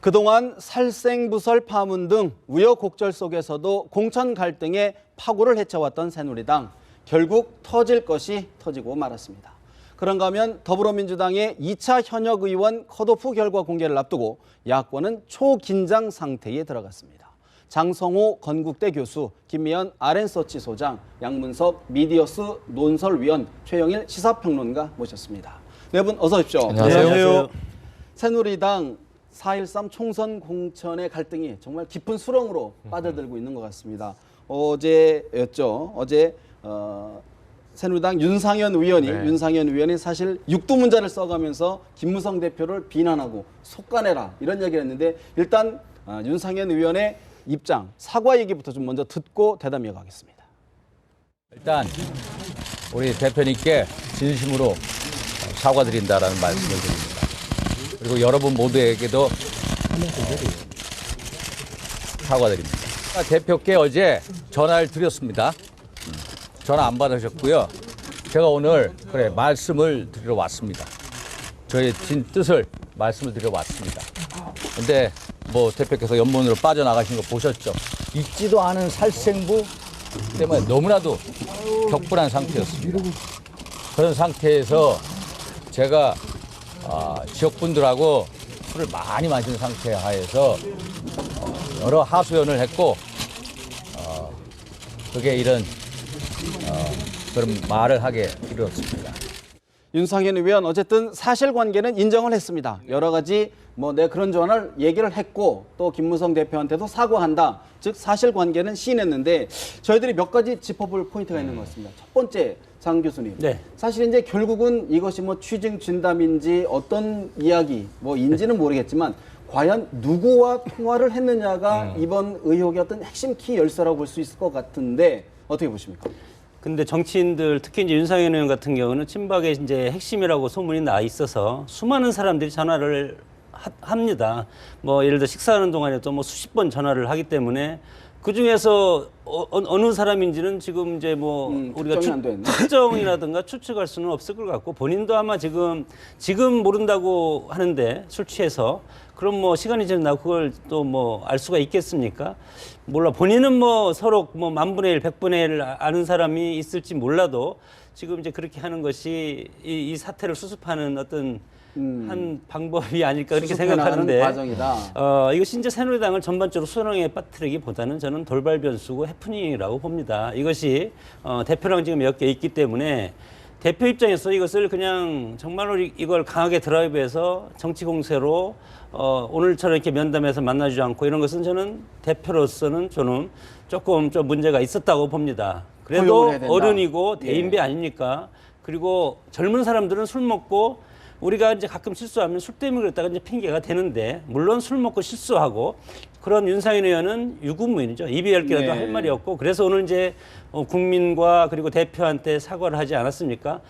그동안 살생부설 파문 등 우여곡절 속에서도 공천 갈등의 파고를 헤쳐왔던 새누리당. 결국 터질 것이 터지고 말았습니다. 그런가 하면 더불어민주당의 2차 현역 의원 컷오프 결과 공개를 앞두고 야권은 초긴장 상태에 들어갔습니다. 장성호 건국대 교수, 김미연 RN서치 소장, 양문석 미디어스 논설위원, 최영일 시사평론가 모셨습니다. 네 분 어서 오십시오. 안녕하세요. 새누리당 4.13 총선 공천의 갈등이 정말 깊은 수렁으로 빠져들고 있는 것 같습니다. 어제였죠. 어제 새누리당 윤상현 의원이 사실 육두문자를 써가면서 김무성 대표를 비난하고 속가내라 이런 얘기를 했는데 일단 윤상현 의원의 입장, 사과 얘기부터 좀 먼저 듣고 대담 이어가겠습니다. 일단 우리 대표님께 진심으로 사과드린다라는 말씀을 드립니다. 그리고 여러분 모두에게도 사과드립니다. 대표께 어제 전화를 드렸습니다. 전화 안 받으셨고요. 제가 오늘 말씀을 드리러 왔습니다. 저의 진 뜻을 말씀을 드리러 왔습니다. 근데 뭐 대표께서 연문으로 빠져나가신 거 보셨죠? 있지도 않은 살생부 때문에 너무나도 격분한 상태였습니다. 그런 상태에서 제가 지역분들하고 술을 많이 마신 상태 하에서 여러 하소연을 했고 그게 이런 그런 말을 하게 이르렀습니다. 윤상현 의원 어쨌든 사실관계는 인정을 했습니다. 여러 가지 내 그런 조언을 얘기를 했고 또 김무성 대표한테도 사과한다. 즉 사실관계는 시인했는데 저희들이 몇 가지 짚어볼 포인트가 있는 것 같습니다. 첫 번째 장 교수님. 네. 사실 이제 결국은 이것이 취증 진담인지 어떤 이야기인지는 모르겠지만 과연 누구와 통화를 했느냐가 이번 의혹의 어떤 핵심 키 열쇠라고 볼 수 있을 것 같은데 어떻게 보십니까? 근데 정치인들 특히 이제 윤상현 의원 같은 경우는 친박의 이제 핵심이라고 소문이 나 있어서 수많은 사람들이 전화를 합니다. 예를 들어 식사하는 동안에도 수십 번 전화를 하기 때문에 그 중에서 어느 사람인지는 지금 이제 우리가 특정이라든가 추측할 수는 없을 것 같고 본인도 아마 지금 모른다고 하는데 술 취해서 그럼 시간이 지나고 그걸 또 알 수가 있겠습니까? 몰라. 본인은 서로 만분의 1, 백분의 1 아는 사람이 있을지 몰라도 지금 이제 그렇게 하는 것이 이 사태를 수습하는 어떤 한 방법이 아닐까 그렇게 생각하는데 과정이다. 이것이 이제 새누리당을 전반적으로 수렁에 빠뜨리기보다는 저는 돌발 변수고 해프닝이라고 봅니다. 이것이 대표랑 지금 몇 개 있기 때문에 대표 입장에서 이것을 그냥 정말로 이걸 강하게 드라이브해서 정치 공세로 오늘처럼 이렇게 면담해서 만나지 않고 이런 것은 저는 대표로서는 저는 조금 좀 문제가 있었다고 봅니다. 그래도 어른이고 대인배 아닙니까? 그리고 젊은 사람들은 술 먹고 우리가 이제 가끔 실수하면 술 때문에 그랬다가 이제 핑계가 되는데 물론 술 먹고 실수하고 그런 윤상현 의원은 유구무원이죠. 입이 10개라도 할 말이 없고 그래서 오늘 이제 국민과 그리고 대표한테 사과를 하지 않았습니까?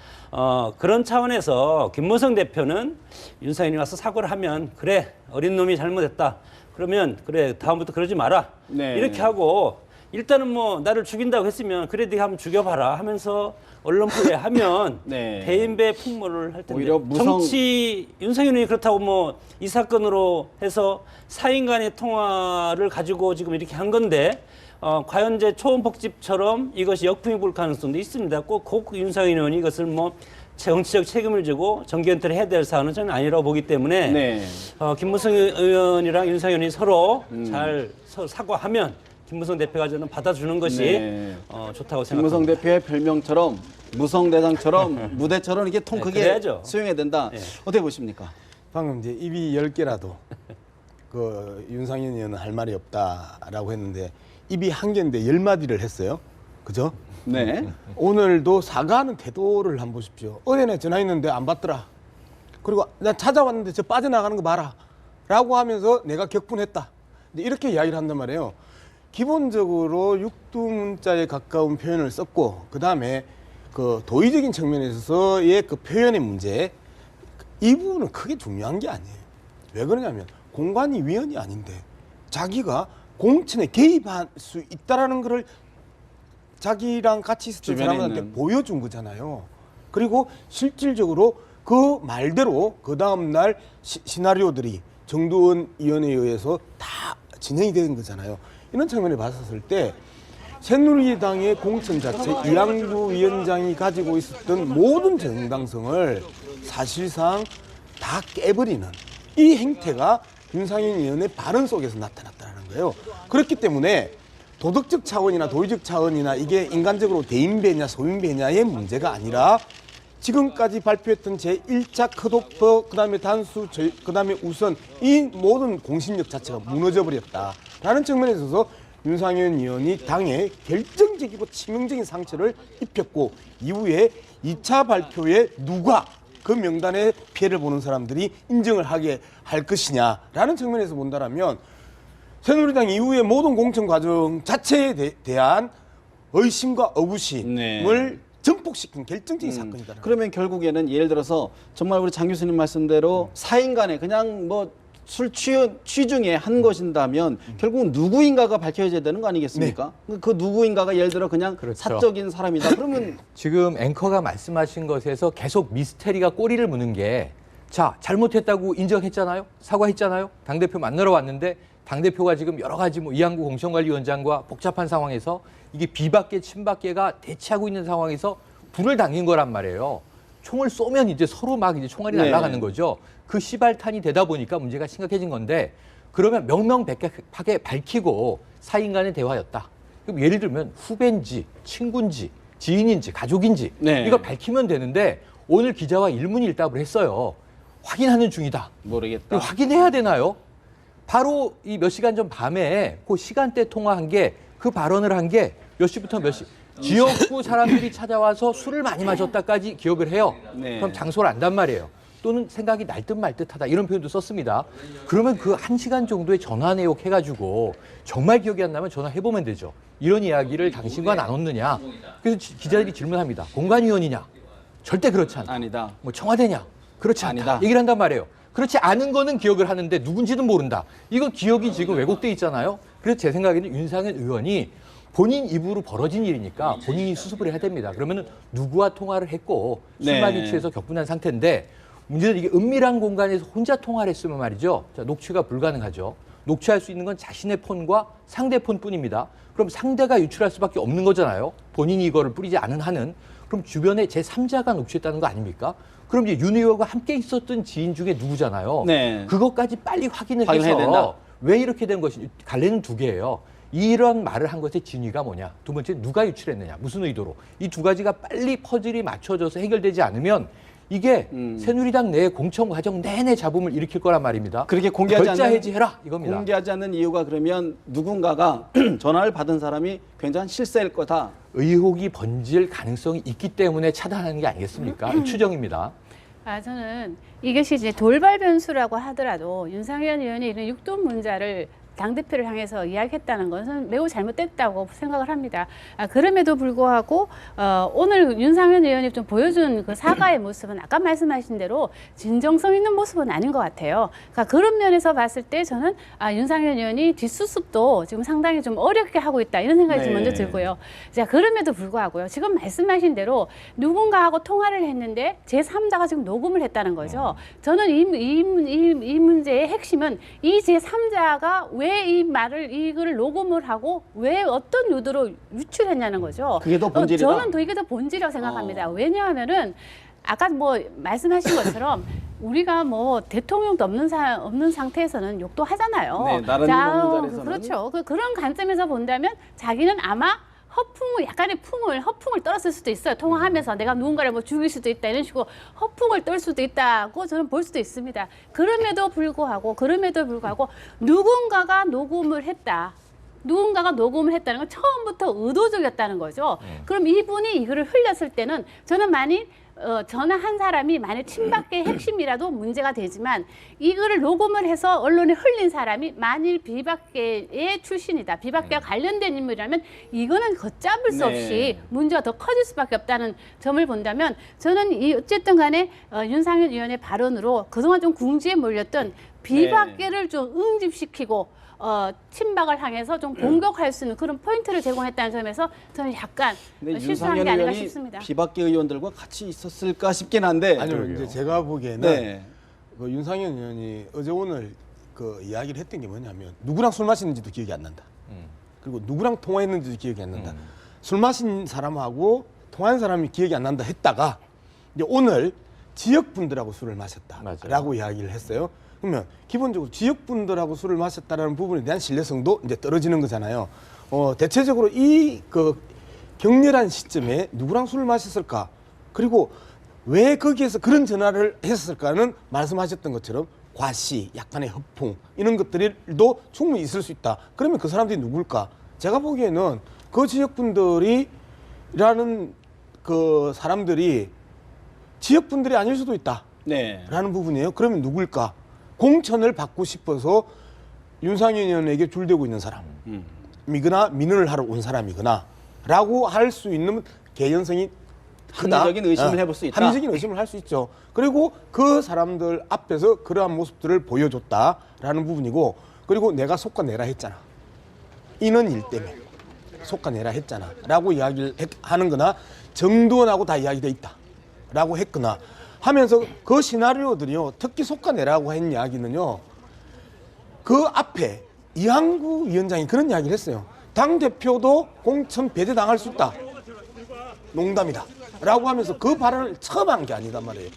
그런 차원에서 김무성 대표는 윤상현이 와서 사과를 하면 그래 어린 놈이 잘못했다. 그러면 그래 다음부터 그러지 마라. 이렇게 하고 일단은 나를 죽인다고 했으면 그래 네가 한번 죽여봐라 하면서 언론 플레이하면 대인배 풍모를 할 텐데 오히려 정치 윤상현 의원이 그렇다고 이 사건으로 해서 사인 간의 통화를 가지고 지금 이렇게 한 건데 과연 이제 초원복집처럼 이것이 역풍이 불 가능성도 있습니다. 꼭 윤상현 의원이 이것을 정치적 책임을 지고 정기연퇴를 해야 될 사안은 저는 아니라고 보기 때문에 김무성 의원이랑 윤상현 의원이 서로 잘 사과하면 김무성 대표가 저는 받아주는 것이 좋다고 생각합니다. 김무성 대표의 별명처럼 무성대장처럼 무대처럼 이게 통 크게 수용해야 된다. 어떻게 보십니까? 방금 이제 입이 10개라도 윤상현 의원은 할 말이 없다라고 했는데 입이 1개인데 10마디를 했어요. 그죠? 네. 오늘도 사과하는 태도를 한번 보십시오. 어제내 전화했는데 안 받더라. 그리고 나 찾아왔는데 저 빠져나가는 거 봐라. 라고 하면서 내가 격분했다. 이렇게 이야기를 한단 말이에요. 기본적으로 육두문자에 가까운 표현을 썼고 그 다음에 도의적인 측면에 있어서의 표현의 문제 이 부분은 크게 중요한 게 아니에요. 왜 그러냐면 공관위 위원이 아닌데 자기가 공천에 개입할 수 있다라는 것을 자기랑 같이 있었던 사람한테 보여준 거잖아요. 그리고 실질적으로 그 말대로 그 다음날 시나리오들이 정두원 의원에 의해서 다 진행이 된 거잖아요. 이런 측면에 봤었을 때 새누리당의 공천 자체, 이양구 위원장이 가지고 있었던 모든 정당성을 사실상 다 깨버리는 이 행태가 윤상현 의원의 발언 속에서 나타났다는 거예요. 그렇기 때문에 도덕적 차원이나 도의적 차원이나 이게 인간적으로 대인배냐 소인배냐의 문제가 아니라 지금까지 발표했던 제1차 컷오프, 그다음에 단수, 그다음에 우선 이 모든 공신력 자체가 무너져 버렸다라는 측면에 있어서 윤상현 의원이 당에 결정적이고 치명적인 상처를 입혔고 이후에 2차 발표에 누가 그 명단에 피해를 보는 사람들이 인정을 하게 할 것이냐라는 측면에서 본다면 새누리당 이후의 모든 공천 과정 자체에 대한 의심과 의구심을 증폭시킨 결정적인 사건이다. 그러면 결국에는 예를 들어서 정말 우리 장 교수님 말씀대로 사인간에 그냥 뭐 술 취중에 한 것인다면 결국은 누구인가가 밝혀져야 되는 거 아니겠습니까? 그 누구인가가 예를 들어 그냥 그렇죠. 사적인 사람이다. 그러면 지금 앵커가 말씀하신 것에서 계속 미스테리가 꼬리를 무는 게 자, 잘못했다고 인정했잖아요. 사과했잖아요. 당대표 만나러 왔는데 당대표가 지금 여러 가지 뭐 이양구 공천관리위원장과 복잡한 상황에서 이게 비박계 친박계가 대치하고 있는 상황에서 불을 당긴 거란 말이에요. 총을 쏘면 이제 서로 막 이제 총알이 날아가는 거죠. 그 시발탄이 되다 보니까 문제가 심각해진 건데 그러면 명명백백하게 밝히고 사인 간의 대화였다. 그럼 예를 들면 후배인지 친구인지 지인인지 가족인지 이걸 밝히면 되는데 오늘 기자와 일문일답을 했어요. 확인하는 중이다. 모르겠다. 확인해야 되나요? 바로 이 몇 시간 전 밤에 그 시간대 통화한 게 그 발언을 한 게 몇 시부터 몇 시 지역구 사람들이 찾아와서 술을 많이 마셨다까지 기억을 해요. 그럼 장소를 안단 말이에요. 또는 생각이 날 듯 말 듯하다 이런 표현도 썼습니다. 그러면 그 1시간 정도의 전화 내역 해가지고 정말 기억이 안 나면 전화해보면 되죠. 이런 이야기를 당신과 나눴느냐. 그래서 기자들이 질문합니다. 공관위원이냐? 절대 그렇지 않다. 아니다. 뭐 청와대냐? 그렇지 않다. 아니다. 얘기를 한단 말이에요. 그렇지 않은 거는 기억을 하는데 누군지는 모른다. 이건 기억이 지금 왜곡돼 있잖아요. 그래서 제 생각에는 윤상현 의원이 본인 입으로 벌어진 일이니까 본인이 수습을 해야 됩니다. 그러면은 누구와 통화를 했고 술 많이 취해서 격분한 상태인데 문제는 이게 은밀한 공간에서 혼자 통화를 했으면 말이죠. 자, 녹취가 불가능하죠. 녹취할 수 있는 건 자신의 폰과 상대폰뿐입니다. 그럼 상대가 유출할 수밖에 없는 거잖아요. 본인이 이거를 뿌리지 않은 한은. 그럼 주변에 제3자가 녹취했다는 거 아닙니까? 그럼 이제 윤 의원과 함께 있었던 지인 중에 누구잖아요. 그것까지 빨리 확인을 확인해야 해서 된다. 왜 이렇게 된 것인지 갈래는 두 개예요. 이런 말을 한 것의 진위가 뭐냐. 두 번째 누가 유출했느냐. 무슨 의도로. 이 두 가지가 빨리 퍼즐이 맞춰져서 해결되지 않으면 이게 새누리당 내 공천 과정 내내 잡음을 일으킬 거란 말입니다. 그렇게 공개하지 결자 않는 해지해라 이겁니다. 공개하지 않는 이유가 그러면 누군가가 전화를 받은 사람이 굉장히 실세일 거다. 의혹이 번질 가능성이 있기 때문에 차단하는 게 아니겠습니까? 추정입니다. 저는 이것이 이제 돌발 변수라고 하더라도 윤상현 의원이 이런 육돈 문자를 당대표를 향해서 이야기했다는 것은 매우 잘못됐다고 생각을 합니다. 그럼에도 불구하고 오늘 윤상현 의원이 좀 보여준 그 사과의 모습은 아까 말씀하신 대로 진정성 있는 모습은 아닌 것 같아요. 그러니까 그런 면에서 봤을 때 저는 윤상현 의원이 뒷수습도 지금 상당히 좀 어렵게 하고 있다 이런 생각이 좀 먼저 들고요. 자, 그럼에도 불구하고요. 지금 말씀하신 대로 누군가하고 통화를 했는데 제3자가 지금 녹음을 했다는 거죠. 저는 이 문제의 핵심은 이 제3자가 왜 이 말을 이거를 녹음을 하고 왜 어떤 의도로 유출했냐는 거죠. 그게 더 본질이다. 저는 더 이게 더 본질이라고 생각합니다. 왜냐하면은 아까 뭐 말씀하신 것처럼 우리가 뭐 대통령도 없는 상태에서는 욕도 하잖아요. 네, 나라님 없는 자리에서는. 그렇죠. 그런 관점에서 본다면 자기는 아마 약간의 허풍을 떨었을 수도 있어요. 통화하면서 내가 누군가를 뭐 죽일 수도 있다 이런 식으로 허풍을 떨 수도 있다고 저는 볼 수도 있습니다. 그럼에도 불구하고 누군가가 녹음을 했다는 건 처음부터 의도적이었다는 거죠. 그럼 이분이 이거를 흘렸을 때는 저는 만일 전화한 사람이 만약 친박계의 핵심이라도 문제가 되지만 이거를 녹음을 해서 언론에 흘린 사람이 만일 비박계의 출신이다. 비박계와 관련된 인물이라면 이거는 걷잡을 수 없이 문제가 더 커질 수밖에 없다는 점을 본다면 저는 어쨌든 간에 윤상현 의원의 발언으로 그동안 좀 궁지에 몰렸던 비박계를 좀 응집시키고 친박을 향해서 좀 공격할 수 있는 그런 포인트를 제공했다는 점에서 저는 약간 실수한 게 아닌가 싶습니다. 비박계 의원들과 같이 있었을까 싶긴 한데. 아니요, 이제 제가 보기에는 그 윤상현 의원이 어제 오늘 그 이야기를 했던 게 뭐냐면 누구랑 술 마셨는지도 기억이 안 난다. 그리고 누구랑 통화했는지도 기억이 안 난다. 술 마신 사람하고 통화한 사람이 기억이 안 난다 했다가 이제 오늘 지역분들하고 술을 마셨다라고 맞아요. 이야기를 했어요. 그러면 기본적으로 지역분들하고 술을 마셨다라는 부분에 대한 신뢰성도 이제 떨어지는 거잖아요. 대체적으로 이 그 격렬한 시점에 누구랑 술을 마셨을까? 그리고 왜 거기에서 그런 전화를 했을까는 말씀하셨던 것처럼 과시, 약간의 허풍 이런 것들도 충분히 있을 수 있다. 그러면 그 사람들이 누굴까? 제가 보기에는 그 지역분들이라는 그 사람들이 지역분들이 아닐 수도 있다. 네. 라는 부분이에요. 그러면 누굴까? 공천을 받고 싶어서 윤상현 의원에게 줄대고 있는 사람이거나 민원을 하러 온 사람이거나 라고 할 수 있는 개연성이 크다. 합리적인 의심을 해볼 수 있다. 합리적인 의심을 할 수 있죠. 그리고 그 사람들 앞에서 그러한 모습들을 보여줬다라는 부분이고, 그리고 내가 속아내라 했잖아. 이는 일 때문에 속아내라 했잖아 라고 이야기를 하는 거나 정두원하고 다 이야기돼 있다 라고 했거나 하면서 그 시나리오들이요, 특히 속아내라고 한 이야기는요, 그 앞에 이항구 위원장이 그런 이야기를 했어요. 당대표도 공천 배제당할 수 있다. 농담이다. 라고 하면서 그 발언을 처음 한 게 아니단 말이에요.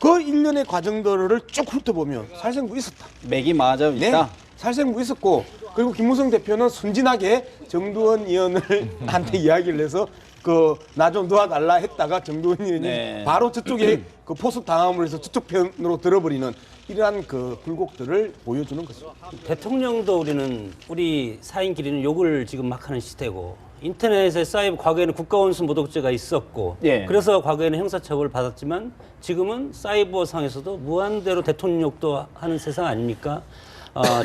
그 일련의 과정들을 쭉 훑어보면 살생부 있었다. 맥이 맞아 있다. 살생부 있었고, 그리고 김무성 대표는 순진하게 정두원 의원을 한테 이야기를 해서 그 나 좀 도와달라 했다가 정두원 의원이 네. 바로 저쪽에 그 포섭 당함을 해서 저쪽 편으로 들어버리는 이러한 그 굴곡들을 보여주는 거죠. 대통령도 우리 사인끼리는 욕을 지금 막 하는 시대고, 인터넷에 쌓인 과거에는 국가원수 모독죄가 있었고, 예. 그래서 과거에는 형사처벌을 받았지만 지금은 사이버상에서도 무한대로 대통령 욕도 하는 세상 아닙니까?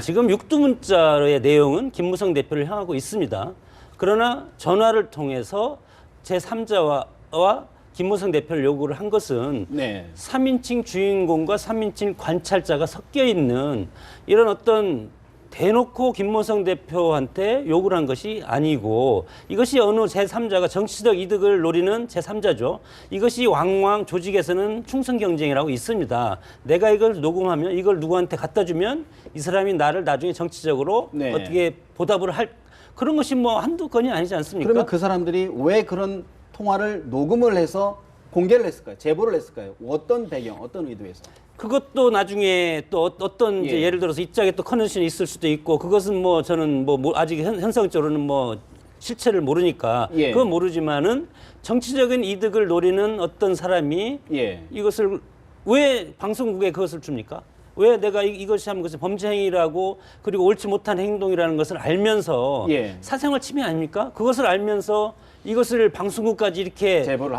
지금 육두문자의 내용은 김무성 대표를 향하고 있습니다. 그러나 전화를 통해서 제3자와 김무성 대표를 요구를 한 것은 네. 3인칭 주인공과 3인칭 관찰자가 섞여 있는 이런 어떤 대놓고 김무성 대표한테 욕을 한 것이 아니고, 이것이 어느 제3자가 정치적 이득을 노리는 제3자죠. 이것이 왕왕 조직에서는 충성 경쟁이라고 있습니다. 내가 이걸 녹음하면 이걸 누구한테 갖다 주면 이 사람이 나를 나중에 정치적으로 네. 어떻게 보답을 할, 그런 것이 뭐 한두 건이 아니지 않습니까? 그러면 그 사람들이 왜 그런 통화를 녹음을 해서 공개를 했을까요? 제보를 했을까요? 어떤 배경, 어떤 의도에서? 그것도 나중에 또 어떤 이제 예. 예를 들어서 입장에 또 커넥션이 있을 수도 있고, 그것은 뭐 저는 뭐 아직 현상적으로는 뭐 실체를 모르니까 예. 그건 모르지만은 정치적인 이득을 노리는 어떤 사람이 예. 이것을 왜 방송국에 그것을 줍니까? 왜 내가 이것이 하면 것이 범죄 행위라고, 그리고 옳지 못한 행동이라는 것을 알면서 예. 사생활 침해 아닙니까? 그것을 알면서 이것을 방송국까지 이렇게 제보를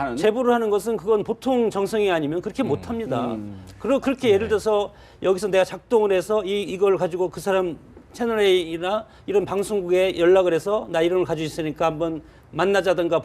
하는? 것은 그건 보통 정성이 아니면 그렇게 못 합니다. 그리고 그렇게 예를 들어서 여기서 내가 작동을 해서 이걸 가지고 그 사람 채널A나 이런 방송국에 연락을 해서 나 이런 걸 가지고 있으니까 한번 만나자든가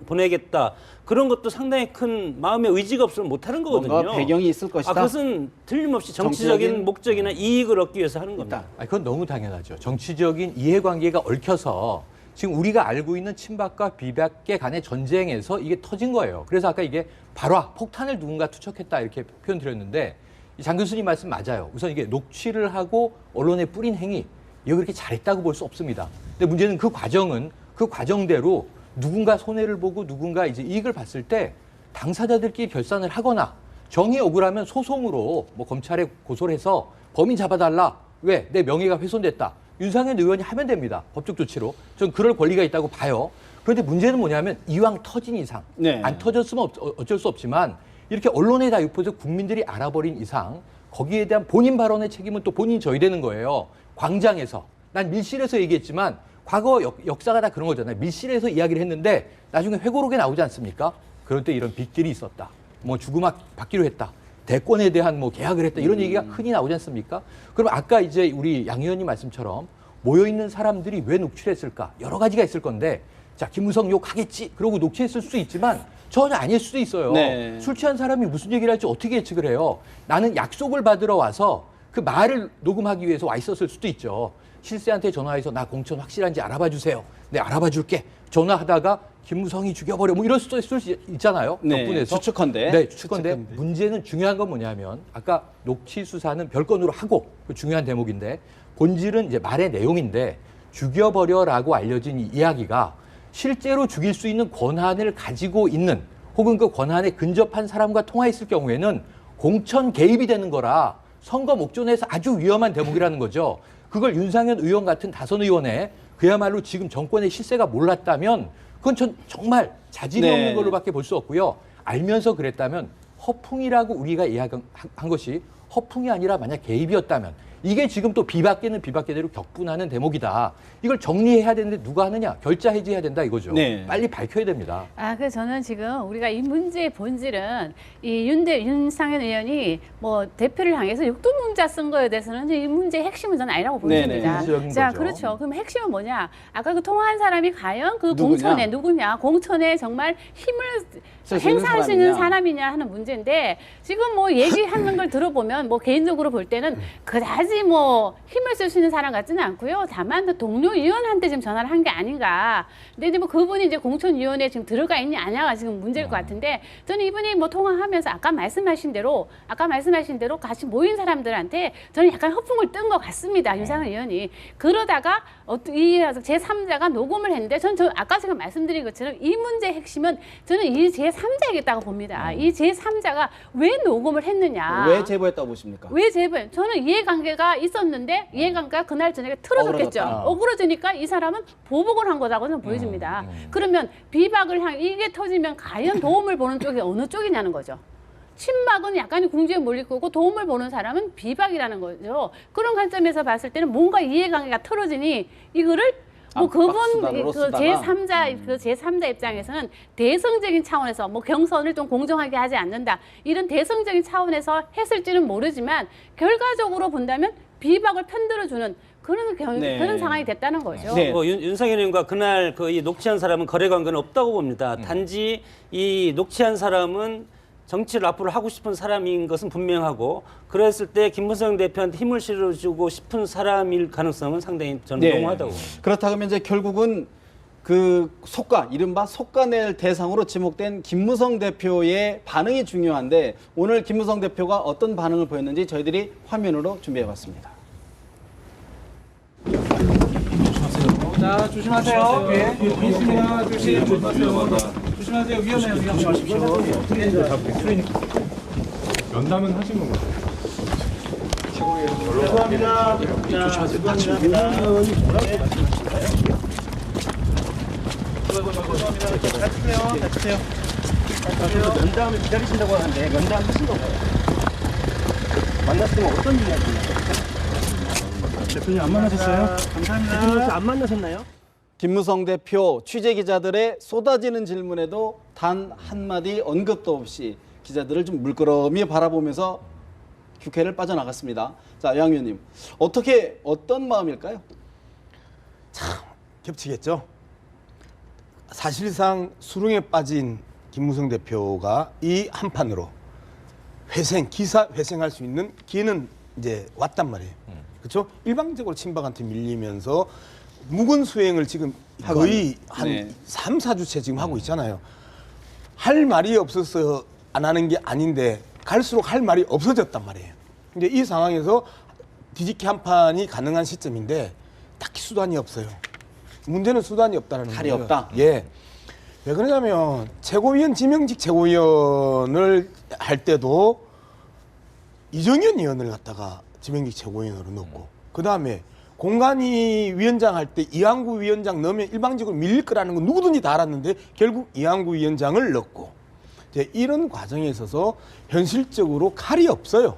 보내겠다. 그런 것도 상당히 큰 마음의 의지가 없으면 못 하는 거거든요. 뭔가 배경이 있을 것이다. 그것은 틀림없이 정치적인 정치적인 목적이나 이익을 얻기 위해서 하는 겁니다. 그건 너무 당연하죠. 정치적인 이해관계가 얽혀서 지금 우리가 알고 있는 친박과 비박계 간의 전쟁에서 이게 터진 거예요. 그래서 아까 이게 발화, 폭탄을 누군가 투척했다 이렇게 표현 드렸는데, 장 교수님 말씀 맞아요. 우선 이게 녹취를 하고 언론에 뿌린 행위, 이거 그렇게 잘했다고 볼 수 없습니다. 근데 문제는 그 과정은 그 과정대로 누군가 손해를 보고 누군가 이제 이익을 봤을 때 당사자들끼리 결산을 하거나 정이 억울하면 소송으로 뭐 검찰에 고소를 해서 범인 잡아달라. 왜? 내 명예가 훼손됐다. 윤상현 의원이 하면 됩니다. 법적 조치로. 전 그럴 권리가 있다고 봐요. 그런데 문제는 뭐냐면 이왕 터진 이상, 네. 안 터졌으면 어쩔 수 없지만 이렇게 언론에 다 유포해서 국민들이 알아버린 이상 거기에 대한 본인 발언의 책임은 또 본인이 져야 되는 거예요. 광장에서. 난 밀실에서 얘기했지만 과거 역사가 다 그런 거잖아요. 밀실에서 이야기를 했는데 나중에 회고록에 나오지 않습니까? 그럴 때 이런 빅딜이 있었다. 뭐 주고막 받기로 했다. 대권에 대한 뭐 계약을 했다. 이런 얘기가 흔히 나오지 않습니까? 그럼 아까 이제 우리 양 의원님 말씀처럼 모여있는 사람들이 왜 녹취했을까? 여러 가지가 있을 건데, 자, 김무성 욕하겠지. 그러고 녹취했을 수도 있지만 전혀 아닐 수도 있어요. 네. 술 취한 사람이 무슨 얘기를 할지 어떻게 예측을 해요? 나는 약속을 받으러 와서 그 말을 녹음하기 위해서 와 있었을 수도 있죠. 실세한테 전화해서 나 공천 확실한지 알아봐 주세요. 네, 알아봐 줄게. 전화하다가 김무성이 죽여버려 뭐 이럴 수도 있잖아요. 네, 덕분에서. 추측컨대. 네, 추측컨대. 문제는 중요한 건 뭐냐면 아까 녹취 수사는 별건으로 하고 그 중요한 대목인데 본질은 이제 말의 내용인데 죽여버려라고 알려진 이 이야기가 실제로 죽일 수 있는 권한을 가지고 있는 혹은 그 권한에 근접한 사람과 통화했을 경우에는 공천 개입이 되는 거라 선거 목전에서 아주 위험한 대목이라는 거죠. 그걸 윤상현 의원 같은 다선 의원의 그야말로 지금 정권의 실세가 몰랐다면 그건 정말 자질이 네. 없는 걸로밖에 볼 수 없고요. 알면서 그랬다면 허풍이라고 우리가 이야기한 것이 허풍이 아니라 만약 개입이었다면 이게 지금 또 비박계는 비박계대로 격분하는 대목이다. 이걸 정리해야 되는데 누가 하느냐? 결자 해지해야 된다 이거죠. 네. 빨리 밝혀야 됩니다. 그래서 저는 지금 우리가 이 문제의 본질은 이 윤상현 의원이 뭐 대표를 향해서 육두문자 쓴 거에 대해서는 이 문제의 핵심은 저는 아니라고 네네. 보입니다. 필수적인 자, 거죠. 그렇죠. 그럼 핵심은 뭐냐? 아까 그 통화한 사람이 과연 그 누구냐? 공천에 누구냐? 공천에 정말 힘을 쓸수 있는 행사할 수 있는 사람이냐? 사람이냐 하는 문제인데 지금 뭐 얘기하는 걸 들어보면 뭐 개인적으로 볼 때는 그다지 뭐 힘을 쓸 수 있는 사람 같지는 않고요. 다만 그 동료 의원한테 지금 전화를 한 게 아닌가. 근데 이제 뭐 그분이 이제 공천위원회에 지금 들어가 있냐 아냐가 지금 문제일 것 같은데 저는 이분이 뭐 통화하면서 아까 말씀하신 대로 같이 모인 사람들한테 저는 약간 허풍을 뜬 것 같습니다. 윤상현 의원이. 그러다가 이 제3자가 녹음을 했는데 저는 아까 제가 말씀드린 것처럼 이 문제의 핵심은 저는 이 제3자이겠다고 봅니다. 이 제3자가 왜 녹음을 했느냐. 왜 제보했다고 보십니까? 왜 제보해? 저는 이해관계가 있었는데 이해관계가 그날 저녁에 틀어졌겠죠. 억울해졌다. 억울해지니까 이 사람은 보복을 한 거라고 저는 보여집니다. 그러면 비박을 향해 이게 터지면 과연 도움을 보는 쪽이 어느 쪽이냐는 거죠. 친박은 약간의 궁지에 몰릴 거고 도움을 보는 사람은 비박이라는 거죠. 그런 관점에서 봤을 때는 뭔가 이해관계가 틀어지니 이거를 뭐 그분 압박수단으로 그 쓰다가. 제3자 입장에서는 대성적인 차원에서 뭐 경선을 좀 공정하게 하지 않는다 이런 대성적인 차원에서 했을지는 모르지만 결과적으로 본다면 비박을 편들어주는 네. 그런 상황이 됐다는 거죠. 네. 뭐 윤상현 의원과 그날 그 이 녹취한 사람은 거래 관계는 없다고 봅니다. 단지 이 녹취한 사람은 정치를 앞으로 하고 싶은 사람인 것은 분명하고 그랬을 때 김무성 대표한테 힘을 실어주고 싶은 사람일 가능성은 상당히 저는 네. 농후하다고 봅니다. 그렇다면 이제 결국은 그 이른바 속가낼 대상으로 지목된 김무성 대표의 반응이 중요한데 오늘 김무성 대표가 어떤 반응을 보였는지 저희들이 화면으로 준비해봤습니다. 자, 조심하세요. 예, 있습니다. 조심하세요. 위험해요. 면담은 하신 건가요? 면담을 기다리신다고 하는데 면담 하신 건가요? 만났을 때 어떤 일이 하셨나요? 대표님 안 만나셨어요? 감사합니다. 대표님 안 만나셨나요? 김무성 대표 취재 기자들의 쏟아지는 질문에도 단 한마디 언급도 없이 기자들을 좀 물끄러미 바라보면서 국회를 빠져나갔습니다. 자, 양 의원님, 어떤 마음일까요? 겹치겠죠. 사실상 수렁에 빠진 김무성 대표가 이 한판으로 기사 회생할 수 있는 기회는 이제 왔단 말이에요. 그렇죠? 일방적으로 친박한테 밀리면서 묵은 수행을 지금 거의 한 네. 3, 4주째 지금 하고 있잖아요. 할 말이 없어서 안 하는 게 아닌데 갈수록 할 말이 없어졌단 말이에요. 근데 이 상황에서 뒤집기 한 판이 가능한 시점인데 딱히 수단이 없어요. 문제는 수단이 없다는 거예요. 칼이 없다? 예. 왜 그러냐면 최고위원 지명직 최고위원을 할 때도 이정현 의원을 갖다가 지명직 최고위원으로 넣고 그다음에 공간위 위원장 할 때 이항구 위원장 넣으면 일방적으로 밀릴 거라는 건 누구든지 다 알았는데 결국 이항구 위원장을 넣고 이제 이런 과정에 있어서 현실적으로 칼이 없어요.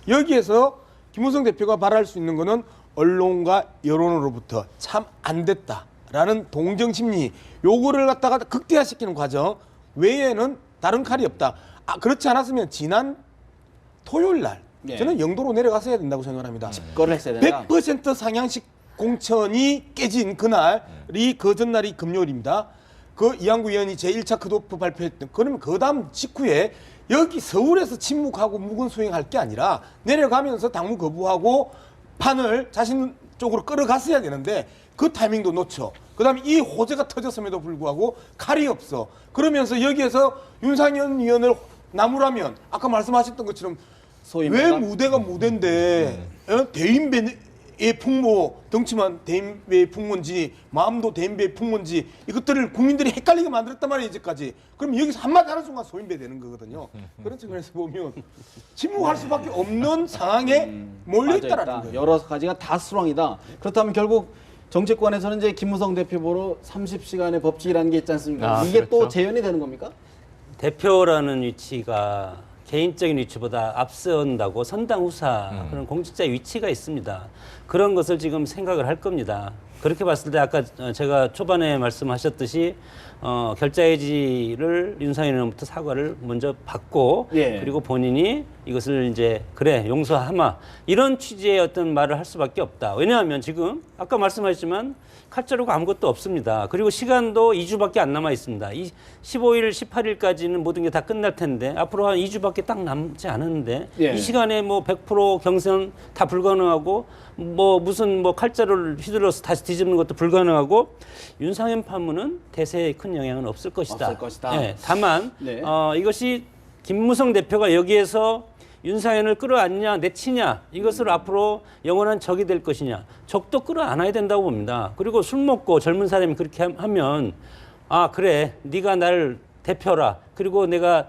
여기에서 김무성 대표가 바랄 수 있는 거는 언론과 여론으로부터 참 안 됐다라는 동정심리 요거를 갖다가 극대화시키는 과정 외에는 다른 칼이 없다. 그렇지 않았으면 지난 토요일 날 네. 저는 영도로 내려갔어야 된다고 생각합니다. 그걸 했어야 된다. 100% 상향식 공천이 깨진 그날이 그 전날이 금요일입니다. 그 이항구 의원이 제1차 컷오프 발표했던 그러면 그 다음 직후에 여기 서울에서 침묵하고 묵은 수행할 게 아니라 내려가면서 당무 거부하고 판을 자신 쪽으로 끌어갔어야 되는데 그 타이밍도 놓쳐. 그다음에 이 호재가 터졌음에도 불구하고 칼이 없어. 그러면서 여기에서 윤상현 의원을 나무라면 아까 말씀하셨던 것처럼 소위 왜 말하면 무대가 무대인데 대인배의 풍모, 덩치만 대인배의 풍모인지 마음도 대인배의 풍모인지 이것들을 국민들이 헷갈리게 만들었단 말이에요 이제까지. 그럼 여기서 한마디 하는 순간 소인배 되는 거거든요. 그런 측면에서 보면 침묵할 수밖에 없는 상황에 몰려있다라는 빠져있다. 거예요. 여러 가지가 다 수렁이다. 그렇다면 결국 정치권에서는 이제 김무성 대표 보러 30시간의 법칙이라는 게 있지 않습니까? 이게 또 그렇죠. 재현이 되는 겁니까? 대표라는 위치가 개인적인 위치보다 앞선다고 선당 후사 그런 공직자의 위치가 있습니다. 그런 것을 지금 생각을 할 겁니다. 그렇게 봤을 때 아까 제가 초반에 말씀하셨듯이 결자해지를 윤상현 의원부터 사과를 먼저 받고 예. 그리고 본인이 이것을 이제 그래 용서하마 이런 취지의 어떤 말을 할 수밖에 없다. 왜냐하면 지금 아까 말씀하셨지만 칼자루가 아무것도 없습니다. 그리고 시간도 2주밖에 안 남아 있습니다. 15일, 18일까지는 모든 게 다 끝날 텐데 앞으로 한 2주밖에 딱 남지 않았는데 예. 이 시간에 뭐 100% 경선 다 불가능하고 뭐 무슨 뭐 칼자루를 휘둘러서 다시 뒤집는 것도 불가능하고 윤상현 파문은 대세에 큰 영향은 없을 것이다. 없을 것이다. 예, 다만 네. 이것이 김무성 대표가 여기에서 윤상현을 끌어안냐 내치냐 이것을 앞으로 영원한 적이 될 것이냐 적도 끌어안아야 된다고 봅니다. 그리고 술 먹고 젊은 사람이 그렇게 하면 아 그래 네가 나를 대표라 그리고 내가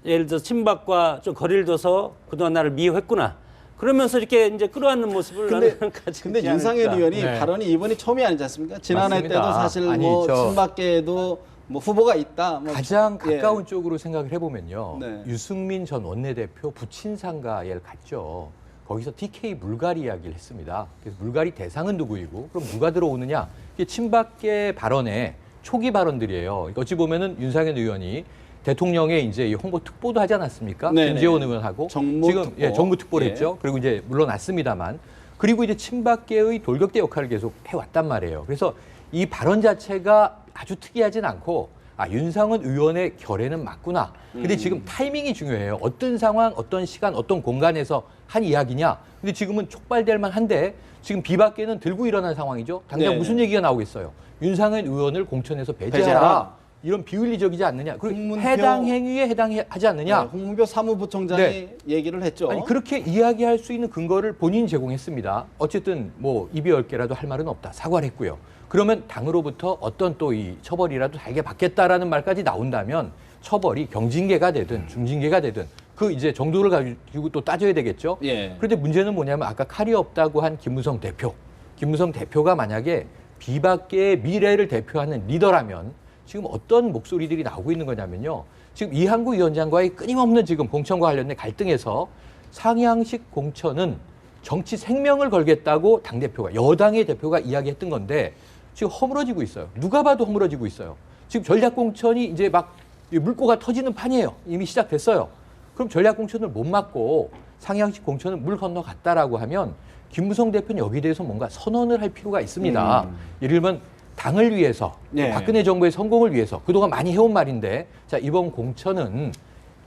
예를 들어 친박과 좀 거리를 둬서 그동안 나를 미워했구나 그러면서 이렇게 이제 끌어안는 모습을 나는 가지고 근데 있지 윤상현 않을까. 의원이 네. 발언이 이번이 처음이 아니지 않습니까? 지난해 맞습니다. 때도 사실 아니, 뭐 저- 친박계에도 뭐 후보가 있다. 뭐 가장 예. 가까운 쪽으로 생각을 해보면요. 네. 유승민 전 원내대표 부친상가에 갔죠. 거기서 TK 물갈이 이야기를 했습니다. 그래서 물갈이 대상은 누구이고 그럼 누가 들어오느냐. 이게 친박계 발언의 초기 발언들이에요. 그러니까 어찌 보면은 윤상현 의원이 대통령의 이제 이 홍보 특보도 하지 않았습니까? 네네. 김재원 의원하고 정무특보. 지금 정무 특보를 예. 했죠. 그리고 이제 물러났습니다만 그리고 이제 친박계의 돌격대 역할을 계속 해왔단 말이에요. 그래서 이 발언 자체가 아주 특이하진 않고 아 윤상현 의원의 결에는 맞구나. 근데 지금 타이밍이 중요해요. 어떤 상황, 어떤 시간, 어떤 공간에서 한 이야기냐. 근데 지금은 촉발될 만한데 지금 비박계는 들고 일어난 상황이죠. 당장 네. 무슨 얘기가 나오겠어요. 윤상현 의원을 공천에서 배제하라. 배제하라. 이런 비윤리적이지 않느냐. 그리고 홍문표- 해당 행위에 해당하지 않느냐. 네, 홍문표 사무부총장이 네. 얘기를 했죠. 아니 그렇게 이야기할 수 있는 근거를 본인이 제공했습니다. 어쨌든 뭐 입이 10개라도 할 말은 없다. 사과를 했고요. 그러면 당으로부터 어떤 또 이 처벌이라도 달게 받겠다라는 말까지 나온다면 처벌이 경징계가 되든 중징계가 되든 그 이제 정도를 가지고 또 따져야 되겠죠. 예. 그런데 문제는 뭐냐면 아까 칼이 없다고 한 김무성 대표. 김무성 대표가 만약에 비박계의 미래를 대표하는 리더라면 지금 어떤 목소리들이 나오고 있는 거냐면요. 지금 이한구 위원장과의 끊임없는 지금 공천과 관련된 갈등에서 상향식 공천은 정치 생명을 걸겠다고 당대표가 여당의 대표가 이야기했던 건데 지금 허물어지고 있어요. 누가 봐도 허물어지고 있어요. 지금 전략공천이 이제 막 물꼬가 터지는 판이에요. 이미 시작됐어요. 그럼 전략공천을 못 막고 상향식 공천을 물 건너갔다라고 하면 김무성 대표는 여기에 대해서 뭔가 선언을 할 필요가 있습니다. 예를 들면 당을 위해서 네. 박근혜 정부의 성공을 위해서 그동안 많이 해온 말인데 자 이번 공천은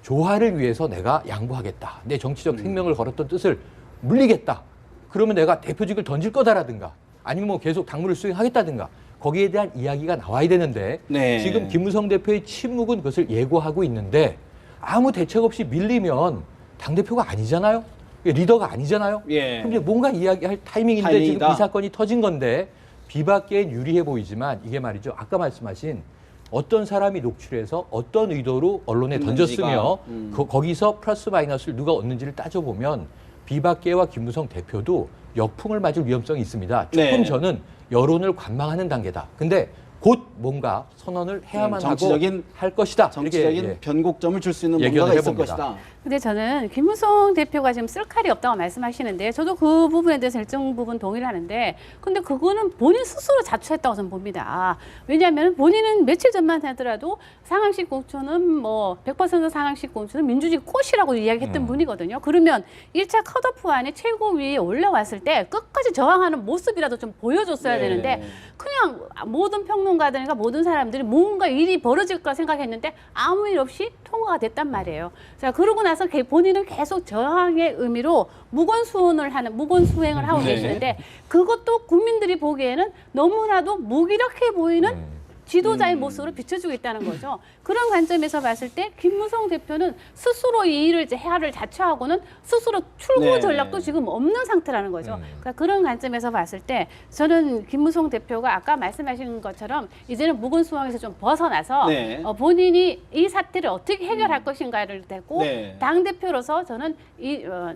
조화를 위해서 내가 양보하겠다. 내 정치적 생명을 걸었던 뜻을 물리겠다. 그러면 내가 대표직을 던질 거다라든가 아니면 뭐 계속 당무를 수행하겠다든가 거기에 대한 이야기가 나와야 되는데 네. 지금 김무성 대표의 침묵은 그것을 예고하고 있는데 아무 대책 없이 밀리면 당대표가 아니잖아요. 리더가 아니잖아요. 예. 그럼 이제 뭔가 이야기할 타이밍인데 타이밍이다. 지금 이 사건이 터진 건데 비박계엔 유리해 보이지만 이게 말이죠. 아까 말씀하신 어떤 사람이 녹취해서 어떤 의도로 언론에 있는지가, 던졌으며 거기서 플러스 마이너스를 누가 얻는지를 따져보면 비박계와 김무성 대표도 역풍을 맞을 위험성이 있습니다. 조금 네. 저는 여론을 관망하는 단계다. 근데 곧 뭔가 선언을 해야만 정치적인- 하고 할 것이다. 정치적인 이렇게, 예. 변곡점을 줄 수 있는 예견을 뭔가가 있을 해봅니다. 것이다. 근데 저는 김무성 대표가 지금 쓸 칼이 없다고 말씀하시는데 저도 그 부분에 대해서 일정 부분 동의를 하는데 근데 그거는 본인 스스로 자초했다고 저는 봅니다. 왜냐하면 본인은 며칠 전만 하더라도 상황식 공천은 뭐 100% 상황식 공천은 민주주의 꽃이라고 이야기했던 분이거든요. 그러면 1차 컷오프 안에 최고위에 올라왔을 때 끝까지 저항하는 모습이라도 좀 보여줬어야 네. 되는데 그냥 그냥 모든 평론가들과 모든 사람들이 뭔가 일이 벌어질 까 생각했는데 아무 일 없이 통과가 됐단 말이에요. 자, 그러고 나서 본인은 계속 저항의 의미로 무건수행을 하고 네. 계시는데 그것도 국민들이 보기에는 너무나도 무기력해 보이는 지도자의 모습으로 비춰주고 있다는 거죠. 그런 관점에서 봤을 때 김무성 대표는 스스로 이 일을 이제 해야를 자처하고는 스스로 출구 네. 전략도 지금 없는 상태라는 거죠. 그러니까 그런 관점에서 봤을 때 저는 김무성 대표가 아까 말씀하신 것처럼 이제는 무건수행에서 좀 벗어나서 네. 본인이 이 사태를 어떻게 해결할 것인가를 대고 네. 당 대표로서 저는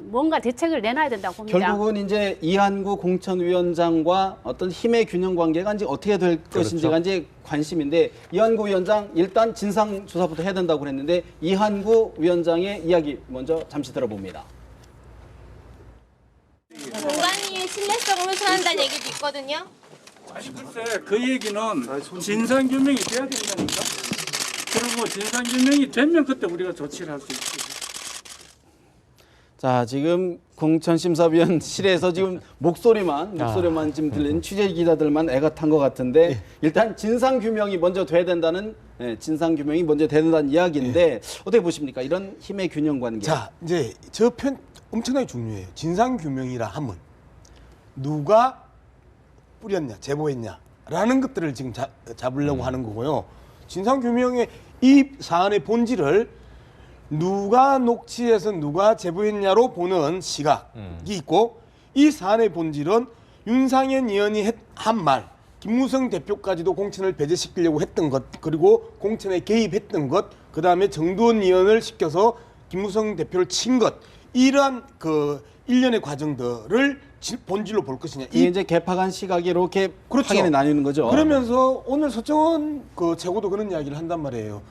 뭔가 대책을 내놔야 된다고 봅니다. 결국은 이제 이한구 공천위원장과 어떤 힘의 균형 관계가 이제 어떻게 될 것인지가 이제 관심인데 이한구 위원장 일단 진상 조사부터 해야 된다고 그랬는데 이한구 위원장의 이야기 먼저 잠시 들어봅니다. 공간이 신뢰성을 훼손한다는 얘기도 있거든요. 아니 글쎄 그 얘기는 진상규명이 돼야 된다니까. 그리고 진상규명이 되면 그때 우리가 조치를 할 수 있지. 자, 지금 공천심사위원실에서 지금 목소리만 지금 들리는 취재 기자들만 애가 탄 것 같은데 일단 진상규명이 먼저 돼야 된다는 진상규명이 먼저 돼야 된다는 이야기인데 어떻게 보십니까? 이런 힘의 균형 관계. 자, 이제 저 편 엄청나게 중요해요. 진상규명이라 하면 누가 뿌렸냐, 제보했냐라는 것들을 지금 잡으려고 하는 거고요. 진상규명의 이 사안의 본질을 누가 녹취해서 누가 제보했냐로 보는 시각이 있고 이 사안의 본질은 윤상현 의원이 한 말, 김무성 대표까지도 공천을 배제시키려고 했던 것, 그리고 공천에 개입했던 것, 그 다음에 정두원 의원을 시켜서 김무성 대표를 친 것, 이러한 그 일련의 과정들을 본질로 볼 것이냐. 이게 이제 개파간 시각이 이렇게 그렇죠. 확연히 나뉘는 거죠. 그러면서 오늘 서정원 그 최고도 그런 이야기를 한단 말이에요.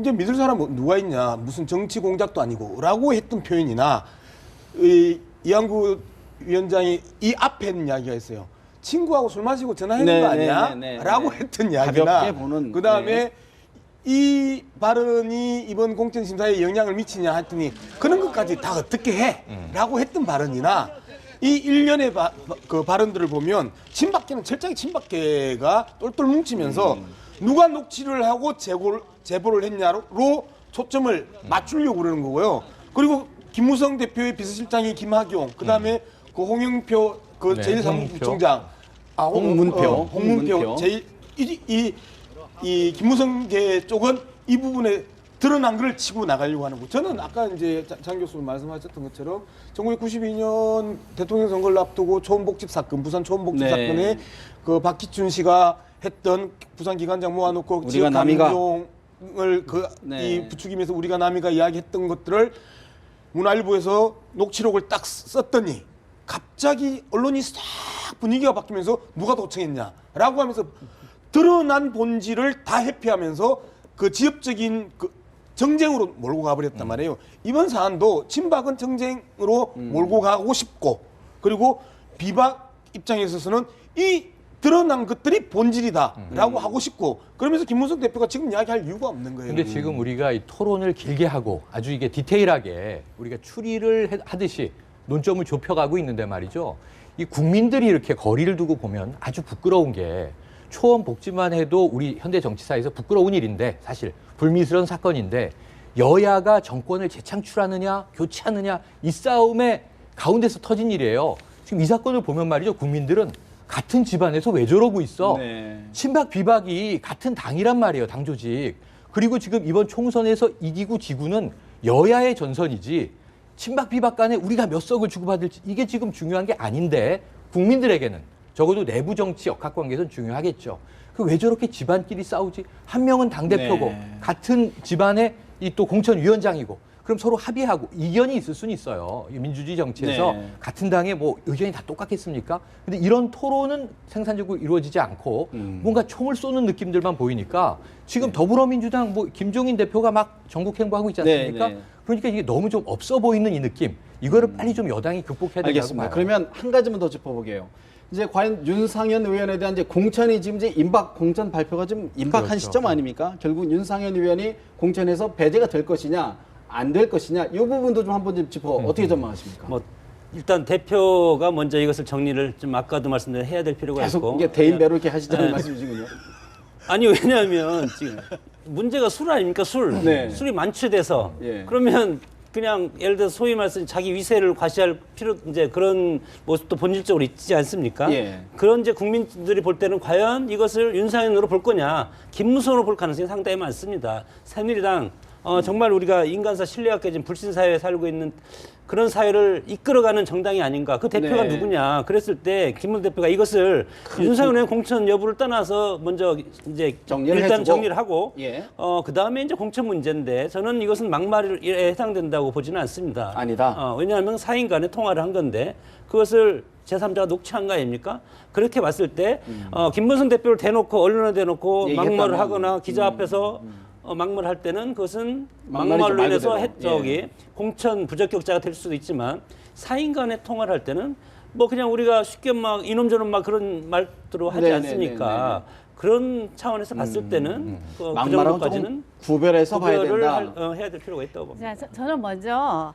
이제 믿을 사람 누가 있냐, 무슨 정치 공작도 아니고라고 했던 표현이나 이한구 위원장이 이 앞에 있는 이야기가 있어요. 친구하고 술 마시고 전화했는 거 아니야?라고 했던 이야기나 가볍게 보는, 그 다음에 이 발언이 이번 공천심사에 영향을 미치냐 했더니 그런 것까지 다 어떻게 해?라고 했던 발언이나 이 일련의 그 발언들을 보면 친박계는 철저하게 친박계가 똘똘 뭉치면서 누가 녹취를 하고 제보를 했냐로 초점을 맞추려고 그러는 거고요. 그리고 김무성 대표의 비서실장이 김학용, 그 다음에 그 홍영표 그 제1사무부총장, 홍문표 제일 이 김무성계 쪽은 이 부분에 드러난 걸 치고 나가려고 하는 거. 저는 아까 이제 장 교수 말씀하셨던 것처럼 1992년 대통령 선거를 앞두고 초원복집 사건, 부산 초원복집 사건에 그 박기춘 씨가 했던 부산 기관장 모아놓고 지역 감정을 이 부추기면서 우리가 남이가 이야기했던 것들을 문화일보에서 녹취록을 딱 썼더니 갑자기 언론이 싹 분위기가 바뀌면서 누가 도청했냐라고 하면서 드러난 본질을 다 회피하면서 그 지역적인 그 정쟁으로 몰고 가버렸단 말이에요. 이번 사안도 친박은 정쟁으로 몰고 가고 싶고 그리고 비박 입장에 있어서는 이 드러난 것들이 본질이다라고 하고 싶고 그러면서 김무성 대표가 지금 이야기할 이유가 없는 거예요. 근데 지금 우리가 이 토론을 길게 하고 아주 이게 디테일하게 우리가 추리를 하듯이 논점을 좁혀가고 있는데 말이죠. 이 국민들이 이렇게 거리를 두고 보면 아주 부끄러운 게 초원 복지만 해도 우리 현대 정치사에서 부끄러운 일인데 사실 불미스러운 사건인데 여야가 정권을 재창출하느냐 교체하느냐 이 싸움의 가운데서 터진 일이에요. 지금 이 사건을 보면 말이죠. 국민들은 같은 집안에서 왜 저러고 있어? 친박 비박이 같은 당이란 말이에요. 당 조직. 그리고 지금 이번 총선에서 이기고 지구는 여야의 전선이지 친박 비박 간에 우리가 몇 석을 주고받을지 이게 지금 중요한 게 아닌데 국민들에게는 적어도 내부 정치 역학관계에서는 중요하겠죠. 그 왜 저렇게 집안끼리 싸우지? 한 명은 당대표고 같은 집안의 이 또 공천위원장이고 그럼 서로 합의하고 이견이 있을 수는 있어요. 이 민주주의 정치에서 같은 당의 뭐 의견이 다 똑같겠습니까? 근데 이런 토론은 생산적으로 이루어지지 않고 뭔가 총을 쏘는 느낌들만 보이니까 지금 더불어민주당 뭐 김종인 대표가 막 전국 행보하고 있지 않습니까? 그러니까 이게 너무 좀 없어 보이는 이 느낌. 이거를 빨리 좀 여당이 극복해야 된다고 알겠습니다. 봐요. 그러면 한 가지만 더 짚어보게요. 이제 과연 윤상현 의원에 대한 이제 공천이 지금 이제 공천 발표가 좀 임박한 시점 아닙니까? 결국 윤상현 의원이 공천에서 배제가 될 것이냐 안 될 것이냐 이 부분도 좀 한번 좀 짚어 어떻게 전망하십니까? 뭐 일단 대표가 먼저 이것을 정리를 좀 아까도 말씀드린 해야 될 필요가 있고. 계속 이게 대인 배로 이렇게 하시자는 네. 말씀이시군요. 아니 왜냐하면 지금 문제가 술 아닙니까 술. 네. 술이 만취돼서 예. 그러면 그냥 예를 들어 소위 말해서 자기 위세를 과시할 필요 이제 그런 모습도 본질적으로 있지 않습니까? 예. 그런 이제 국민들이 볼 때는 과연 이것을 윤상현으로 볼 거냐, 김무성으로 볼 가능성이 상당히 많습니다. 새누리당 정말 우리가 인간사 신뢰가 깨진 불신 사회에 살고 있는 그런 사회를 이끌어가는 정당이 아닌가. 그 대표가 네. 누구냐. 그랬을 때 김문수 대표가 이것을 윤상현 의원 공천 여부를 떠나서 먼저 이제 정리를 일단 해주고. 정리를 하고 예. 그 다음에 이제 공천 문제인데 저는 이것은 막말에 해당된다고 보지는 않습니다. 아니다. 왜냐하면 사인 간에 통화를 한 건데 그것을 제3자가 녹취한 거 아닙니까? 그렇게 봤을 때 김문성 대표를 대놓고 언론에 대놓고 얘기했다면, 막말을 하거나 기자 앞에서 막말할 때는 그것은 막말이죠, 막말로 말 인해서 그대로. 예. 공천 부적격자가 될 수도 있지만 사인 간에 통화를 할 때는 뭐 그냥 우리가 쉽게 막 이놈 저놈 막 그런 말들로 하지 네네네네네. 않습니까? 그런 차원에서 봤을 때는 그 막말하고 정도까지는 조금 구별해서 봐야 구별을 된다. 해야 될 필요가 있다고 봅니다. 자, 저는 먼저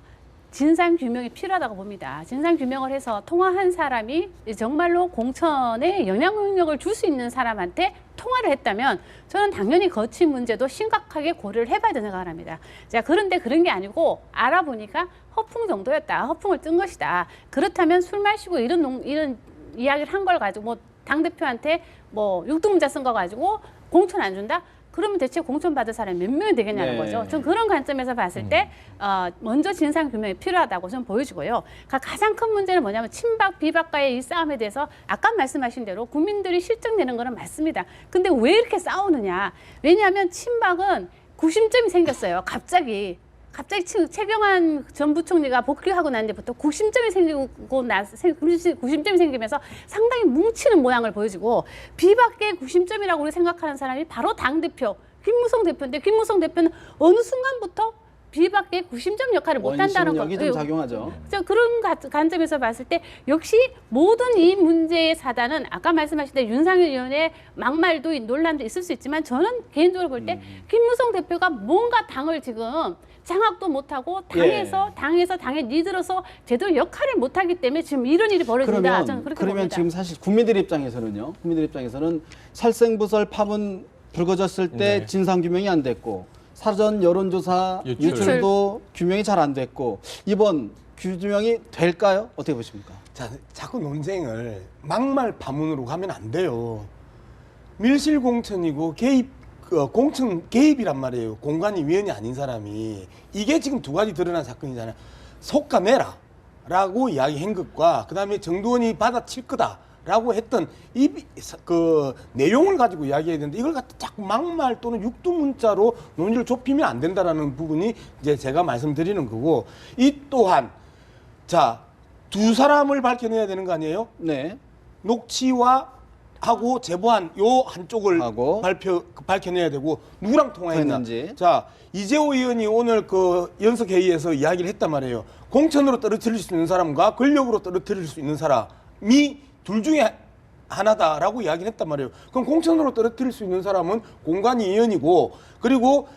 진상 규명이 필요하다고 봅니다. 진상 규명을 해서 통화한 사람이 정말로 공천에 영향력을 줄 수 있는 사람한테 통화를 했다면 저는 당연히 거친 문제도 심각하게 고려를 해봐야 된다고 생각합니다. 자, 그런데 그런 게 아니고 알아보니까 허풍 정도였다. 허풍을 뜬 것이다. 그렇다면 술 마시고 이런 이야기를 한 걸 가지고 뭐 당대표한테 뭐 육두문자 쓴 거 가지고 공천 안 준다? 그러면 대체 공천 받을 사람이 몇 명이 되겠냐는 네. 거죠. 전 그런 관점에서 봤을 때 먼저 진상 규명이 필요하다고 저는 보여지고요. 가장 큰 문제는 뭐냐면 친박 비박과의 이 싸움에 대해서 아까 말씀하신 대로 국민들이 실증내는 거는 맞습니다. 근데 왜 이렇게 싸우느냐? 왜냐하면 친박은 구심점이 생겼어요. 갑자기 최경환 전 부총리가 복귀하고 난 뒤부터 구심점이 생기면서 상당히 뭉치는 모양을 보여주고 비박계 구심점이라고 우리 생각하는 사람이 바로 당대표 김무성 대표인데 김무성 대표는 어느 순간부터 비박계 구심점 역할을 못한다는 원심력이 좀 거예요. 작용하죠. 그런 관점에서 봤을 때 역시 모든 이 문제의 사단은 아까 말씀하신 대로 윤상현 의원의 막말도 논란도 있을 수 있지만 저는 개인적으로 볼 때 김무성 대표가 뭔가 당을 지금 장악도 못하고 당의 리더로서 제대로 역할을 못하기 때문에 지금 이런 일이 벌어진다. 저는 그렇게 그러면 봅니다. 지금 사실 국민들 입장에서는 살생부설 파문 불거졌을 때 네. 진상규명이 안 됐고 사전 여론조사 유출도 규명이 잘 안 됐고 이번 규명이 될까요? 어떻게 보십니까? 자, 자꾸 논쟁을 막말 파문으로 가면 안 돼요. 밀실 공천이고 공천 개입이란 말이에요. 공관위 위원이 아닌 사람이. 이게 지금 두 가지 드러난 사건이잖아요. 속가내라 라고 이야기한 것과 그 다음에 정두원이 받아칠 거다라고 했던 그 내용을 가지고 이야기해야 되는데 이걸 갖다 자꾸 막말 또는 육두문자로 논의를 좁히면 안 된다라는 부분이 이제 제가 말씀드리는 거고 이 또한 자, 두 사람을 밝혀내야 되는 거 아니에요? 네. 녹취와 하고 제보한 요 한쪽을 하고. 밝혀내야 되고 누구랑 통화했나? 통화했는지. 자, 이재호 의원이 오늘 그 연석 회의에서 이야기를 했단 말이에요. 공천으로 떨어뜨릴 수 있는 사람과 권력으로 떨어뜨릴 수 있는 사람이 둘 중에 하나다라고 이야기를 했단 말이에요. 그럼 공천으로 떨어뜨릴 수 있는 사람은 공관위 의원이고 그리고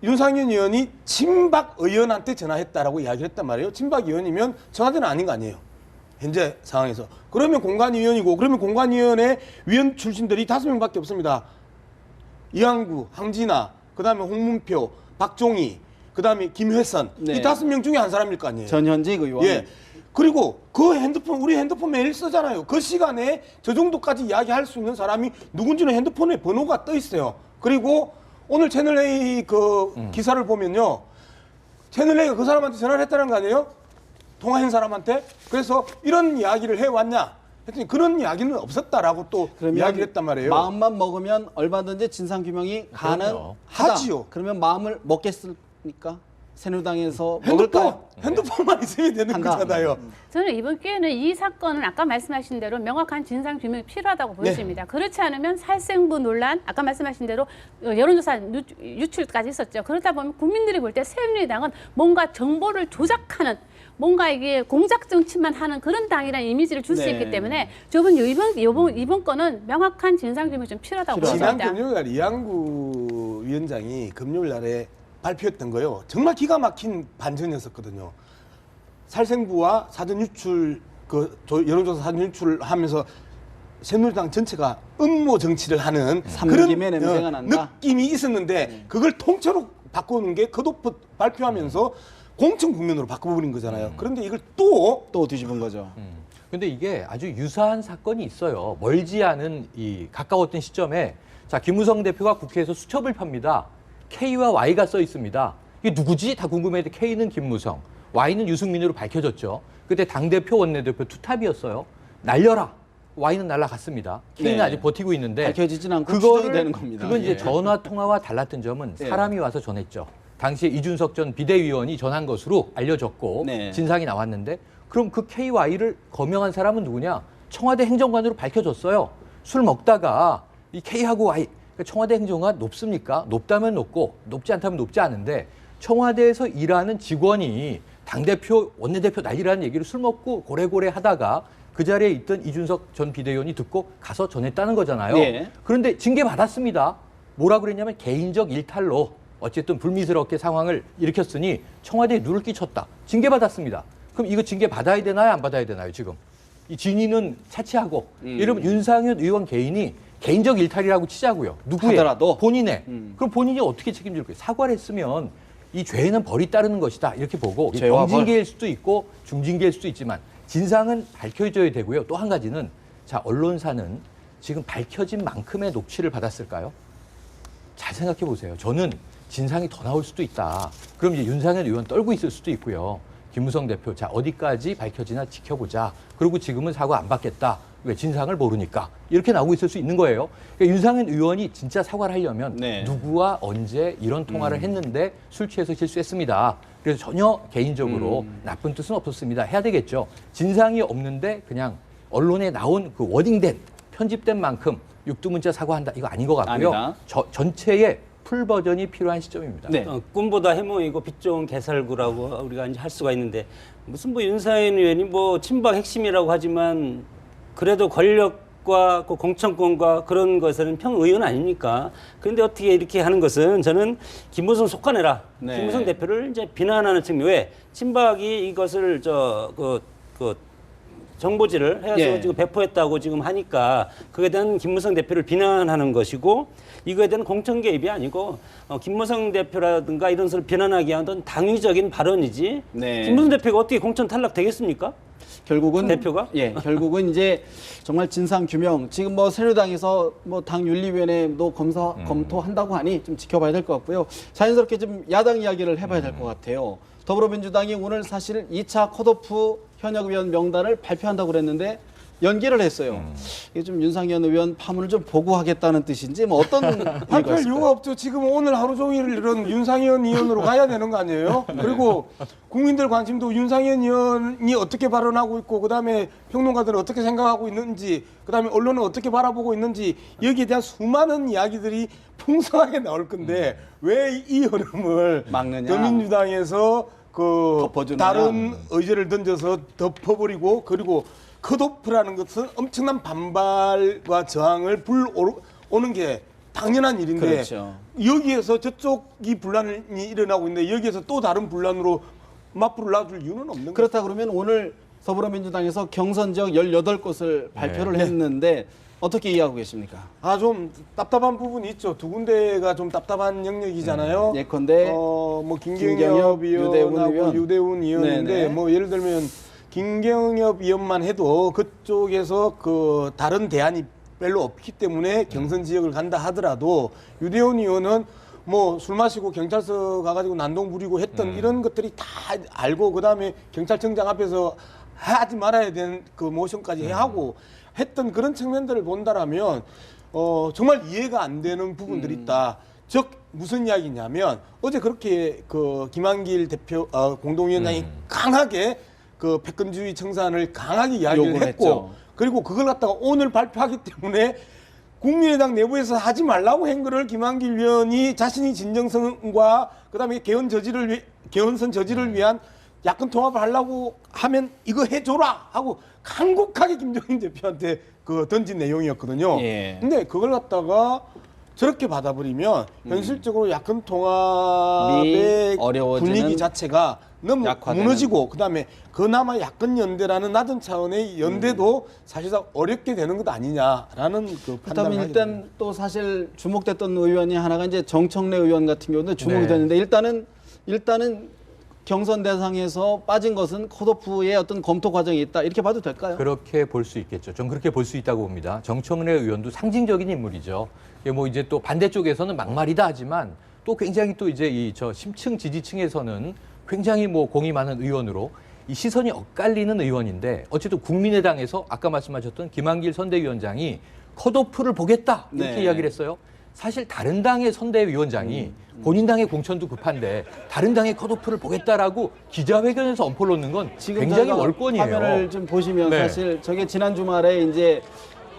윤상현 의원이 친박 의원한테 전화했다라고 이야기를 했단 말이에요. 친박 의원이면 청와대는 아닌 거 아니에요. 현재 상황에서. 그러면 공관위원이고 그러면 공관위원회 위원 출신들이 5명밖에 없습니다. 이항구, 황진아, 그다음에 홍문표, 박종희, 그다음에 김회선. 네. 이 5명 중에 한 사람일 거 아니에요. 전현직 의원. 예. 그리고 그 우리 핸드폰 매일 쓰잖아요. 그 시간에 저 정도까지 이야기할 수 있는 사람이 누군지는 핸드폰에 번호가 떠 있어요. 그리고 오늘 채널A 기사를 보면요. 채널A가 그 사람한테 전화를 했다는 거 아니에요? 통화한 사람한테. 그래서 이런 이야기를 해왔냐 했더니 그런 이야기는 없었다라고 또 이야기를 했단 말이에요. 마음만 먹으면 얼마든지 진상규명이 가능하다. 하지요. 그러면 마음을 먹겠습니까? 새누리당에서 먹을까요? 핸드폰만 있으면 되는 한다. 거잖아요. 저는 이번 기회는 이 사건은 아까 말씀하신 대로 명확한 진상 규명이 필요하다고 보여집니다. 그렇지 않으면 살생부 논란, 아까 말씀하신 대로 여론조사 유출까지 있었죠. 그러다 보면 국민들이 볼 때 새누리당은 뭔가 정보를 조작하는 뭔가 이게 공작 정치만 하는 그런 당이라는 이미지를 줄 수 네. 있기 때문에 저는 이번 건은 명확한 진상 규명이 좀 필요하다고 지난 보입니다. 금요일날 이항구 위원장이 금요일날에 발표했던 거요. 정말 기가 막힌 반전이었었거든요. 살생부와 사전 유출 여론조사 사전 유출하면서 새누리당 전체가 음모 정치를 하는 삼김의 냄새가 난다. 느낌이 있었는데 그걸 통째로 바꾸는 게 컷오프 발표하면서 공천 국면으로 바꿔버린 거잖아요. 그런데 이걸 또 뒤집은 거죠. 근데 이게 아주 유사한 사건이 있어요. 멀지 않은 이 가까웠던 시점에 자, 김무성 대표가 국회에서 수첩을 팝니다. K와 Y가 써 있습니다. 이게 누구지? 다 궁금했는데 K는 김무성, Y는 유승민으로 밝혀졌죠. 그때 당대표 원내대표 투탑이었어요. 날려라. Y는 날아갔습니다. K는 네. 아직 버티고 있는데 밝혀지진 않고 추정이 되는 겁니다. 그건 이제 예. 전화 통화와 달랐던 점은 사람이 와서 전했죠. 당시에 이준석 전 비대위원이 전한 것으로 알려졌고 네. 진상이 나왔는데 그럼 그 KY를 거명한 사람은 누구냐? 청와대 행정관으로 밝혀졌어요. 술 먹다가 이 K하고 Y, 그러니까 청와대 행정관 높습니까? 높다면 높고 높지 않다면 높지 않은데 청와대에서 일하는 직원이 당대표, 원내대표 난리라는 얘기를 술 먹고 고래고래 하다가 그 자리에 있던 이준석 전 비대위원이 듣고 가서 전했다는 거잖아요. 예. 그런데 징계받았습니다. 뭐라 그랬냐면 개인적 일탈로 어쨌든 불미스럽게 상황을 일으켰으니 청와대에 누를 끼쳤다. 징계받았습니다. 그럼 이거 징계받아야 되나요? 안 받아야 되나요? 지금. 이 진위는 차치하고 이러면 윤상현 의원 개인이 개인적 일탈이라고 치자고요. 누구의? 하더라도? 본인의. 그럼 본인이 어떻게 책임질 거예요? 사과를 했으면 이 죄에는 벌이 따르는 것이다. 이렇게 보고 죄와 경징계일 수도 있고 중징계일 수도 있지만 진상은 밝혀져야 되고요. 또 한 가지는 자, 언론사는 지금 밝혀진 만큼의 녹취를 받았을까요? 잘 생각해 보세요. 저는 진상이 더 나올 수도 있다. 그럼 이제 윤상현 의원 떨고 있을 수도 있고요. 김무성 대표, 자, 어디까지 밝혀지나 지켜보자. 그리고 지금은 사과 안 받겠다. 왜? 진상을 모르니까. 이렇게 나오고 있을 수 있는 거예요. 그러니까 윤상현 의원이 진짜 사과를 하려면 네. 누구와 언제 이런 통화를 했는데 술 취해서 실수했습니다. 그래서 전혀 개인적으로 나쁜 뜻은 없었습니다. 해야 되겠죠. 진상이 없는데 그냥 언론에 나온 그 워딩된 편집된 만큼 육두문자 사과한다. 이거 아닌 것 같고요. 아니다. 전체의 풀 버전이 필요한 시점입니다. 네. 꿈보다 해몽이고 빛 좋은 개살구라고 우리가 이제 할 수가 있는데 무슨 뭐 윤상현 의원이 뭐 친박 핵심이라고 하지만 그래도 권력과 그 공천권과 그런 것에는 평의원 아닙니까? 그런데 어떻게 이렇게 하는 것은 저는 김무성 속아내라. 네. 김무성 대표를 이제 비난하는 측면. 왜 친박이 이것을 정보지를 해서 예. 지금 배포했다고 지금 하니까 그에 대한 김무성 대표를 비난하는 것이고 이거에 대한 공천 개입이 아니고 김무성 대표라든가 이런 것을 비난하기 위한 어떤 당위적인 발언이지. 네. 김무성 대표가 어떻게 공천 탈락 되겠습니까? 결국은 대표가? 예, 결국은 이제 정말 진상 규명. 지금 뭐 새누리당에서 뭐 당 윤리위원회도 검토한다고 하니 좀 지켜봐야 될 것 같고요. 자연스럽게 좀 야당 이야기를 해봐야 될 것 같아요. 더불어민주당이 오늘 사실 2차 컷오프 현역 의원 명단을 발표한다고 그랬는데 연기를 했어요. 이게 좀 윤상현 의원 파문을 좀 보고하겠다는 뜻인지 뭐 어떤 발표할 의미가 이유가 없죠. 지금 오늘 하루 종일 이런 윤상현 의원으로 가야 되는 거 아니에요? 그리고 국민들 관심도 윤상현 의원이 어떻게 발언하고 있고 그다음에 평론가들은 어떻게 생각하고 있는지 그다음에 언론은 어떻게 바라보고 있는지 여기에 대한 수많은 이야기들이 풍성하게 나올 건데 왜 이 흐름을 막느냐? 더민주당에서 그 덮어주느냐? 다른 의제를 던져서 덮어버리고 그리고 컷오프라는 것은 엄청난 반발과 저항을 불오는 게 당연한 일인데 그렇죠. 여기에서 저쪽이 분란이 일어나고 있는데 여기에서 또 다른 분란으로 맞불을 놔줄 이유는 없는 거죠. 그렇다 그러면 오늘 더불어민주당에서 경선 지역 18곳을 발표를 했는데 어떻게 이해하고 계십니까? 좀 답답한 부분이 있죠. 두 군데가 좀 답답한 영역이잖아요. 예컨대 뭐 김경엽, 김경엽 유대훈 의원하고 의원. 유대훈 의원인데 네네. 뭐 예를 들면 김경엽 의원만 해도 그쪽에서 그 다른 대안이 별로 없기 때문에 경선 지역을 간다 하더라도 유대훈 의원은 뭐 술 마시고 경찰서 가가지고 난동 부리고 했던 이런 것들이 다 알고 그다음에 경찰청장 앞에서 하지 말아야 되는 그 모션까지 하고 했던 그런 측면들을 본다라면 정말 이해가 안 되는 부분들이 있다. 즉 무슨 이야기냐면 어제 그렇게 그 김한길 대표 공동위원장이 강하게 그 패권주의 청산을 강하게 이야기를 요구를 했고 했죠. 그리고 그걸 갖다가 오늘 발표하기 때문에 국민의당 내부에서 하지 말라고 한 거를 김한길 의원이 자신이 진정성과 그다음에 개헌선 저지를 위한 야권 통합을 하려고 하면 이거 해줘라 하고 강국하게 김종인 대표한테 그 던진 내용이었거든요. 예. 근데 그걸 갖다가 저렇게 받아버리면 현실적으로 야권 통합의 어려워지는 분위기 자체가 너무 약화되는. 무너지고 그다음에 그나마 야권 연대라는 낮은 차원의 연대도 사실상 어렵게 되는 것 아니냐라는 그 판단을 그다음에 하게 일단 됩니다. 또 사실 주목됐던 의원이 하나가 이제 정청래 의원 같은 경우도 주목이 네. 됐는데 일단은 경선 대상에서 빠진 것은 컷오프의 어떤 검토 과정이 있다 이렇게 봐도 될까요? 그렇게 볼 수 있겠죠. 전 그렇게 볼 수 있다고 봅니다. 정청래 의원도 상징적인 인물이죠. 이게 뭐 이제 또 반대쪽에서는 막말이다 하지만 또 굉장히 또 이제 이 저 심층 지지층에서는 굉장히 뭐 공이 많은 의원으로 이 시선이 엇갈리는 의원인데 어쨌든 국민의당에서 아까 말씀하셨던 김한길 선대위원장이 컷오프를 보겠다 이렇게 네. 이야기를 했어요. 사실 다른 당의 선대위원장이 본인 당의 공천도 급한데 다른 당의 컷오프를 보겠다라고 기자회견에서 엄포를 놓는 건 지금 굉장히 저희가 월권이에요. 화면을 좀 보시면 네. 사실 저게 지난 주말에 이제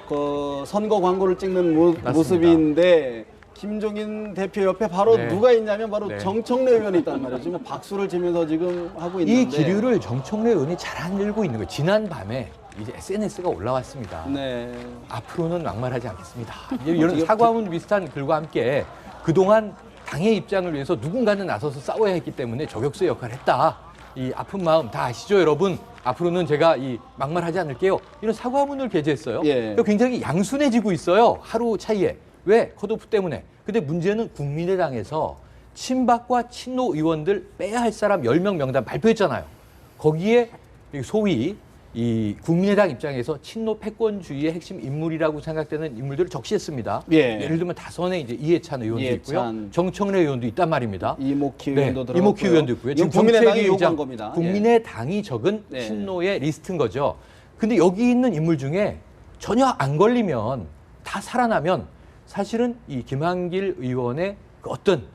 그 선거 광고를 찍는 맞습니다. 모습인데 김종인 대표 옆에 바로 네. 누가 있냐면 바로 네. 정청래 의원이 있단 말이에요. 지금 박수를 치면서 지금 하고 있는데 이 기류를 정청래 의원이 잘 안 들고 있는 거예요. 지난 밤에 이제 SNS가 올라왔습니다. 네. 앞으로는 막말하지 않겠습니다. 이런 사과문 비슷한 글과 함께 그동안 당의 입장을 위해서 누군가는 나서서 싸워야 했기 때문에 저격수의 역할을 했다. 이 아픈 마음 다 아시죠, 여러분? 앞으로는 제가 이 막말하지 않을게요. 이런 사과문을 게재했어요. 예. 굉장히 양순해지고 있어요. 하루 차이에. 왜? 컷오프 때문에. 근데 문제는 국민의당에서 친박과 친노 의원들 빼야 할 사람 10명 명단 발표했잖아요. 거기에 소위 이 국민의당 입장에서 친노 패권주의의 핵심 인물이라고 생각되는 인물들을 적시했습니다. 예. 예를 들면 다선에 이제 이해찬 의원도 이해찬. 있고요. 정청래 의원도 있단 말입니다. 이목희 의원도 들어갔고요. 이목희 의원도 있고요. 이건 국민의당이 요구한 겁니다. 국민의당이 적은 네. 친노의 리스트인 거죠. 근데 여기 있는 인물 중에 전혀 안 걸리면 다 살아나면 사실은 이 김한길 의원의 그 어떤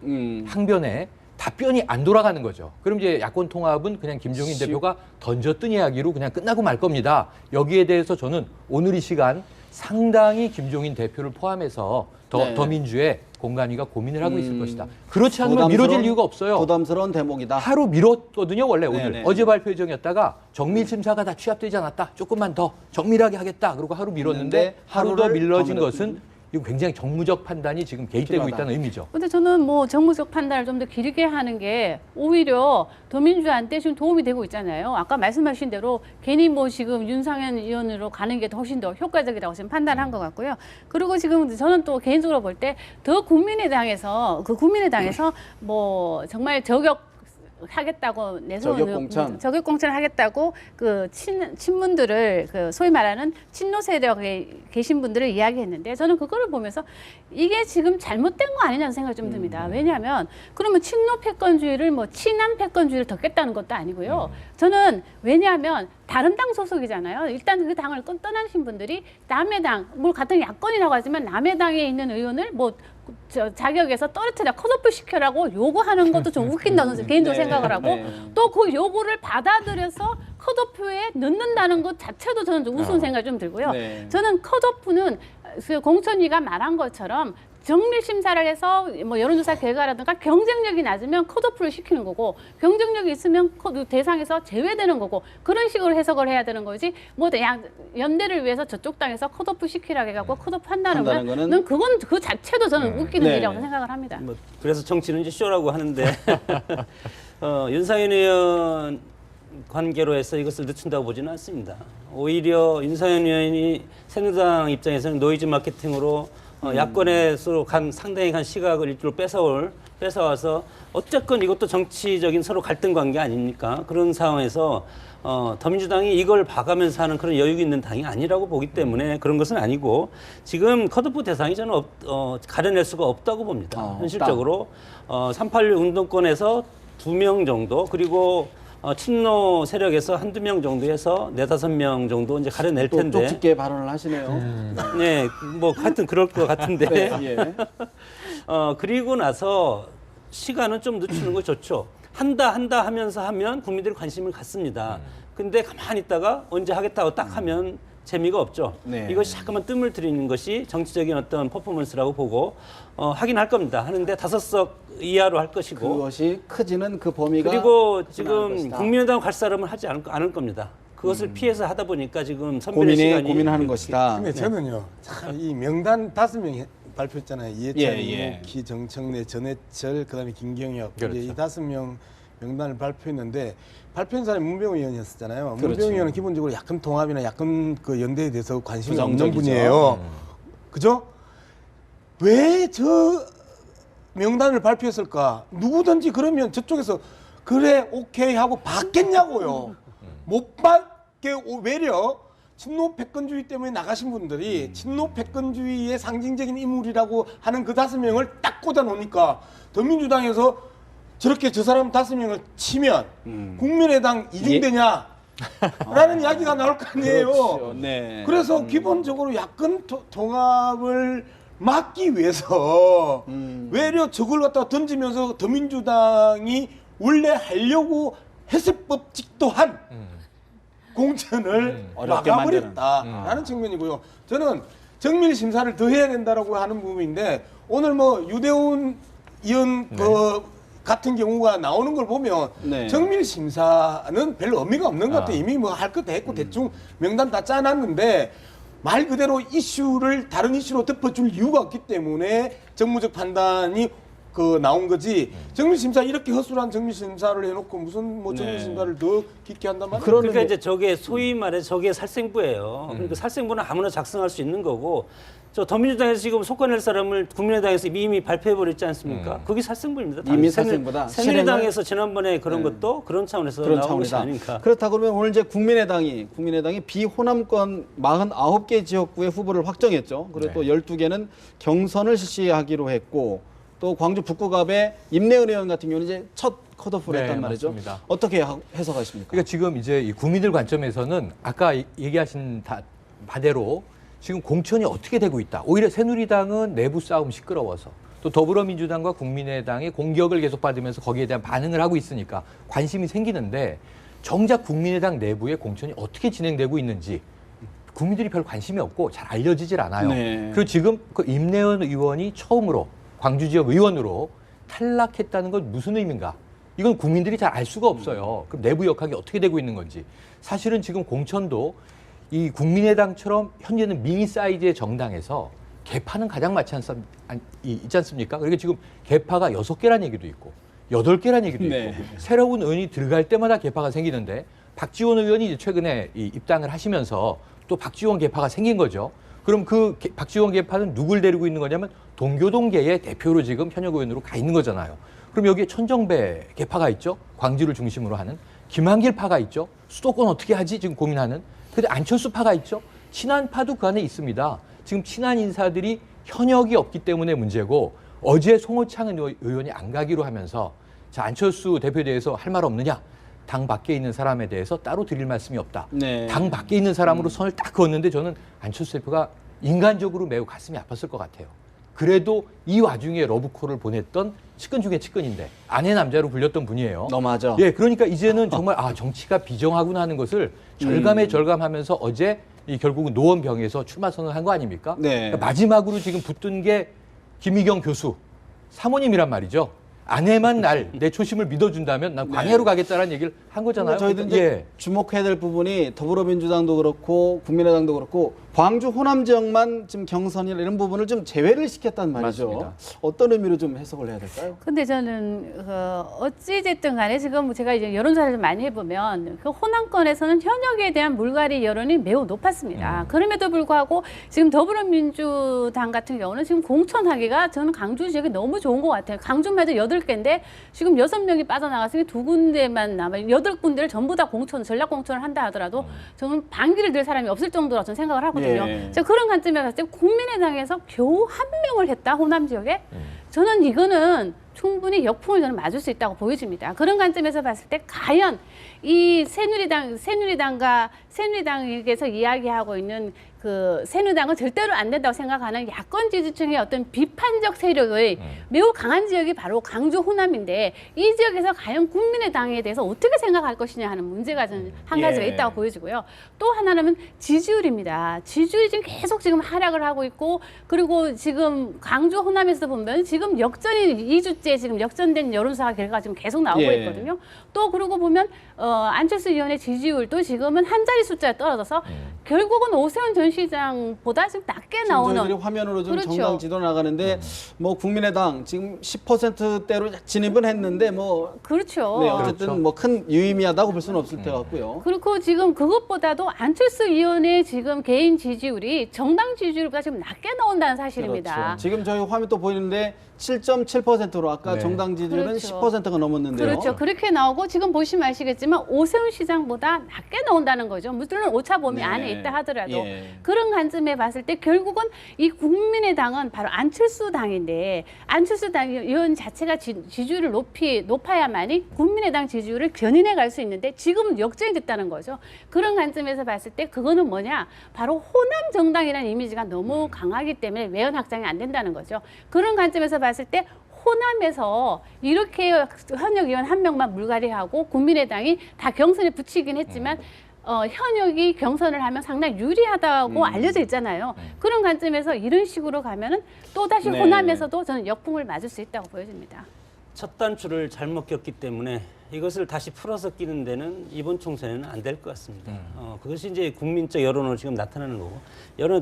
항변에 답변이 안 돌아가는 거죠. 그럼 이제 야권 통합은 그냥 김종인 대표가 던졌던 이야기로 그냥 끝나고 말 겁니다. 여기에 대해서 저는 오늘 이 시간 상당히 김종인 대표를 포함해서 네. 더민주의 공간위가 고민을 하고 있을 것이다. 그렇지 않으면 미뤄질 이유가 없어요. 부담스러운 대목이다. 하루 미뤘거든요, 원래 오늘. 네네. 어제 발표 예정이었다가 정밀 심사가 다 취합되지 않았다. 조금만 더 정밀하게 하겠다. 그리고 하루 미뤘는데 했는데 하루 더 하루를 밀러진 더 것은 이거 굉장히 정무적 판단이 지금 개입되고 필요하다. 있다는 의미죠. 근데 저는 뭐 정무적 판단을 좀 더 길게 하는 게 오히려 더민주한테 지금 도움이 되고 있잖아요. 아까 말씀하신 대로 괜히 뭐 지금 윤상현 의원으로 가는 게 훨씬 더 효과적이라고 지금 판단한 것 같고요. 그리고 지금 저는 또 개인적으로 볼 때 더 국민의당에서 뭐 정말 하겠다고 저격 공천을 하겠다고 그 친문들을 그 소위 말하는 친노 세력에 계신 분들을 이야기했는데 저는 그거를 보면서 이게 지금 잘못된 거 아니냐는 생각이 좀 듭니다. 왜냐하면 그러면 친노 패권주의를 뭐 친한 패권주의를 덮겠다는 것도 아니고요. 저는 왜냐하면 다른 당 소속이잖아요. 일단 그 당을 떠나신 분들이 남의 당, 뭐 같은 야권이라고 하지만 남의 당에 있는 의원을 뭐 자격에서 떨어뜨려 컷오프 시켜라고 요구하는 것도 좀 웃긴다는 개인적으로 생각을 하고 또 그 요구를 받아들여서 컷오프에 넣는다는 것 자체도 저는 좀 우스운 생각이 좀 들고요. 저는 컷오프는 그 공천위가 말한 것처럼 정밀 심사를 해서 뭐 여론조사 결과라든가 경쟁력이 낮으면 컷오프를 시키는 거고 경쟁력이 있으면 대상에서 제외되는 거고 그런 식으로 해석을 해야 되는 거지 뭐 연대를 위해서 저쪽 당에서 컷오프 시키라고 해갖고 컷오프 한다는 거는 그건 그 자체도 저는 웃기는 일이라고 생각을 합니다. 뭐 그래서 정치는 이제 쇼라고 하는데 윤상현 의원 관계로 해서 이것을 늦춘다고 보지는 않습니다. 오히려 윤상현 의원이 새누리당 입장에서는 노이즈 마케팅으로 야권에서 상당히 간 시각을 일주로 뺏어와서 어쨌건 이것도 정치적인 서로 갈등 관계 아닙니까? 그런 상황에서 더민주당이 이걸 봐가면서 하는 그런 여유 있는 당이 아니라고 보기 때문에 그런 것은 아니고 지금 컷오프 대상이 저는 가려낼 수가 없다고 봅니다. 현실적으로 386 운동권에서 2명 정도 그리고 친노 세력에서 한두 명 정도 해서 4-5명 정도 이제 가려낼 텐데. 또 쪽집게 발언을 하시네요. 네, 뭐 하여튼 그럴 것 같은데. 네, 예. 그리고 나서 시간은 좀 늦추는 거 좋죠. 한다 하면서 하면 국민들이 관심을 갖습니다. 근데 가만히 있다가 언제 하겠다고 딱 하면 재미가 없죠. 네. 이것이 잠깐만 뜸을 들이는 것이 정치적인 어떤 퍼포먼스라고 보고 하긴 할 겁니다. 하는데 5석 이하로 할 것이고 그것이 커지는 그 범위가 그리고 지금 국민의당 갈 사람을 하지 않을 겁니다. 그것을 피해서 하다 보니까 지금 선별의 시간이 고민하는 것이다. 근데 저는요, 참 이 명단 5명이 발표했잖아요. 이해찬, 이목희, 정청래, 전해철, 그다음에 김경엽 그렇죠. 이제 이 5명 명단을 발표했는데 발표한 사람이 문병호 의원이었잖아요. 그렇죠. 문병호 의원은 기본적으로 야권 통합이나 야권 그 연대에 대해서 관심이 없는 부정적이죠. 분이에요. 그죠? 왜 저 명단을 발표했을까? 누구든지 그러면 저쪽에서 그래 오케이 하고 받겠냐고요. 못 받게 외려 친노 패권주의 때문에 나가신 분들이 친노 패권주의의 상징적인 인물이라고 하는 그 5명을 딱 꽂아 놓으니까 더민주당에서 저렇게 저 사람 5명을 치면 국민의당 이중되냐? 라는 이야기가 나올 거 아니에요. 그렇죠. 네. 그래서 기본적으로 야권 통합을 막기 위해서 외려 저걸 갖다가 던지면서 더민주당이 원래 하려고 했을 법직도 한 공천을 어렵게 막아버렸다라는 측면이고요. 저는 정밀 심사를 더 해야 된다라고 하는 부분인데 오늘 뭐 유대훈 의원 그 같은 경우가 나오는 걸 보면 네. 정밀 심사는 별로 의미가 없는 것 같아요. 이미 뭐 할 것 다 했고 대충 명단 다 짜놨는데 말 그대로 이슈를 다른 이슈로 덮어줄 이유가 없기 때문에 정무적 판단이 그 나온 거지. 정밀심사 이렇게 허술한 정밀심사를 해놓고 무슨 뭐 정밀심사를 더 깊게 한단 말이에요. 그러니까 이제 저게 소위 말해 저게 살생부예요. 그러니까 살생부는 아무나 작성할 수 있는 거고 저 더민주당에서 지금 속아낼 사람을 국민의당에서 이미 발표해버렸지 않습니까? 그게 살생부입니다. 이미 살생부다. 새누리당에서 지난번에 그런 것도 그런 차원에서 그런 나온 것이 차원이다. 아닌가. 그렇다 그러면 오늘 이제 국민의당이 비호남권 49개 지역구의 후보를 확정했죠. 그리고 또 12개는 경선을 실시하기로 했고 또 광주 북구갑의 임내은 의원 같은 경우는 이제 첫 컷오프를 네, 했단 말이죠. 맞습니다. 어떻게 해석하십니까? 그러니까 지금 이제 이 국민들 관점에서는 아까 얘기하신 바대로 지금 공천이 어떻게 되고 있다. 오히려 새누리당은 내부 싸움 시끄러워서 또 더불어민주당과 국민의당의 공격을 계속 받으면서 거기에 대한 반응을 하고 있으니까 관심이 생기는데 정작 국민의당 내부의 공천이 어떻게 진행되고 있는지 국민들이 별 관심이 없고 잘 알려지질 않아요. 네. 그리고 지금 그 임내은 의원이 처음으로 광주 지역 의원으로 탈락했다는 건 무슨 의미인가? 이건 국민들이 잘 알 수가 없어요. 그럼 내부 역학이 어떻게 되고 있는 건지. 사실은 지금 공천도 이 국민의당처럼 현재는 미니 사이즈의 정당에서 개파는 가장 있지 않습니까? 그러니까 지금 개파가 6개란 얘기도 있고 8개란 얘기도 있고 네. 새로운 의원이 들어갈 때마다 개파가 생기는데 박지원 의원이 이제 최근에 입당을 하시면서 또 박지원 개파가 생긴 거죠. 그럼 그 박지원 개파는 누굴 데리고 있는 거냐면 동교동계의 대표로 지금 현역 의원으로 가 있는 거잖아요. 그럼 여기에 천정배 개파가 있죠. 광주를 중심으로 하는. 김한길파가 있죠. 수도권 어떻게 하지 지금 고민하는. 근데 안철수파가 있죠. 친한파도 그 안에 있습니다. 지금 친한 인사들이 현역이 없기 때문에 문제고 어제 송호창 의원이 안 가기로 하면서 자 안철수 대표에 대해서 할 말 없느냐. 당 밖에 있는 사람에 대해서 따로 드릴 말씀이 없다. 네. 당 밖에 있는 사람으로 선을 딱 그었는데 저는 안철수 대표가 인간적으로 매우 가슴이 아팠을 것 같아요. 그래도 이 와중에 러브콜을 보냈던 측근 중에 측근인데 아내 남자로 불렸던 분이에요. 너무하죠. 예, 그러니까 이제는 정말 정치가 비정하구나 하는 것을 절감에 절감하면서 어제 결국은 노원병에서 출마 선언을 한 거 아닙니까? 네. 그러니까 마지막으로 지금 붙든 게 김희경 교수 사모님이란 말이죠. 아내만 내 초심을 믿어준다면 난 광해로 가겠다라는 얘기를 한 거잖아요. 저희들 이제 주목해야 될 부분이 더불어민주당도 그렇고 국민의당도 그렇고 광주 호남 지역만 지금 경선이나 이런 부분을 좀 제외를 시켰단 말이죠. 맞습니다. 어떤 의미로 좀 해석을 해야 될까요? 근데 저는 어찌됐든 간에 지금 제가 이제 여론조사를 많이 해보면 그 호남권에서는 현역에 대한 물갈이 여론이 매우 높았습니다. 그럼에도 불구하고 지금 더불어민주당 같은 경우는 지금 공천하기가 저는 광주 지역이 너무 좋은 것 같아요. 광주만 해도 8개인데 지금 6명이 빠져나갔으니 2군데만 남아 8군데를 전부 다 전략 공천을 한다 하더라도 저는 반기를 들 사람이 없을 정도라 저는 생각을 하거든요. 예. 제가 그런 관점에 봤을 때 국민의당에서 겨우 1명을 했다 호남 지역에 저는 이거는 충분히 역풍을 저는 맞을 수 있다고 보여집니다. 그런 관점에서 봤을 때 과연 이 새누리당에서 이야기하고 있는 그 새누리당은 절대로 안 된다고 생각하는 야권 지지층의 어떤 비판적 세력의 매우 강한 지역이 바로 광주 호남인데 이 지역에서 과연 국민의당에 대해서 어떻게 생각할 것이냐 하는 문제가 저는 한 가지가 있다고 보여지고요. 또 하나는 지지율입니다. 지지율이 지금 계속 지금 하락을 하고 있고 그리고 지금 광주 호남에서 보면 지금 역전이 2주째 지금 역전된 여론조사 결과가 지금 계속 나오고 있거든요. 또 그러고 보면 안철수 의원의 지지율도 지금은 한 자리 숫자에 떨어져서 결국은 오세훈 전 시장보다 지금 낮게 나오는. 저희들이 화면으로 좀 그렇죠. 정당 지도 나가는데 뭐 국민의당 지금 10%대로 진입은 했는데 뭐 그렇죠. 네, 어쨌든 그렇죠. 뭐 큰 유의미하다고 볼 수는 없을 것 같고요. 그리고 지금 그것보다도 안철수 의원의 지금 개인 지지율이 정당 지지율보다 지금 낮게 나온다는 사실입니다. 그렇죠. 지금 저희 화면 또 보이는데 7.7%로 아까 네. 정당 지지율은 그렇죠. 10%가 넘었는데요. 그렇죠. 그렇게 나오고 지금 보시면 아시겠지만 오세훈 시장보다 낮게 나온다는 거죠. 물론 오차 범위 네. 안에 있다 하더라도 예. 그런 관점에 봤을 때 결국은 이 국민의당은 바로 안철수 당인데 안철수 당 의원 자체가 지지율을 높아야만이 국민의당 지지율을 견인해 갈 수 있는데 지금은 역전이 됐다는 거죠. 그런 관점에서 봤을 때 그거는 뭐냐? 바로 호남 정당이라는 이미지가 너무 강하기 때문에 외연 확장이 안 된다는 거죠. 그런 관점에서 봤을 때 호남에서 이렇게 현역 의원 한 명만 물갈이하고 국민의당이 다 경선에 붙이긴 했지만 현역이 경선을 하면 상당히 유리하다고 알려져 있잖아요. 그런 관점에서 이런 식으로 가면은 또다시 네. 호남에서도 저는 역풍을 맞을 수 있다고 보여집니다. 첫 단추를 잘못 꼈기 때문에 이것을 다시 풀어서 끼는 데는 이번 총선에는 안 될 것 같습니다. 그것이 이제 국민적 여론으로 지금 나타나는 거고,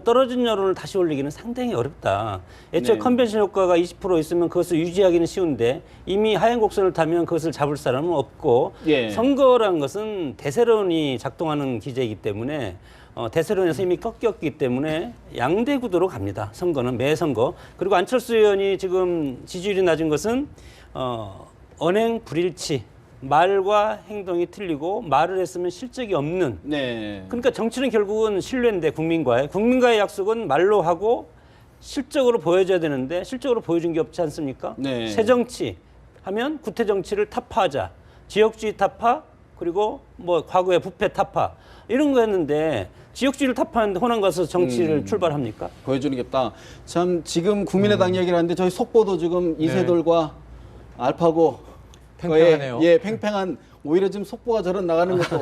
떨어진 여론을 다시 올리기는 상당히 어렵다. 애초에 네. 컨벤션 효과가 20% 있으면 그것을 유지하기는 쉬운데 이미 하얀 곡선을 타면 그것을 잡을 사람은 없고, 예. 선거란 것은 대세론이 작동하는 기제이기 때문에 대세론에서 이미 꺾였기 때문에 양대 구도로 갑니다. 선거는 매 선거. 그리고 안철수 의원이 지금 지지율이 낮은 것은 언행 불일치, 말과 행동이 틀리고 말을 했으면 실적이 없는. 네. 그러니까 정치는 결국은 신뢰인데 국민과의 약속은 말로 하고 실적으로 보여줘야 되는데 실적으로 보여준 게 없지 않습니까? 네. 새 정치 하면 구태 정치를 타파하자, 지역주의 타파, 그리고 뭐 과거의 부패 타파 이런 거였는데 지역주의를 타파하는데 호남 가서 정치를 출발합니까? 보여주는 게 없다. 참 지금 국민의당 얘기를 하는데 저희 속보도 지금 이세돌과 알파고 팽팽하네요. 예, 팽팽한 오히려 지금 속보가 저런 나가는 것도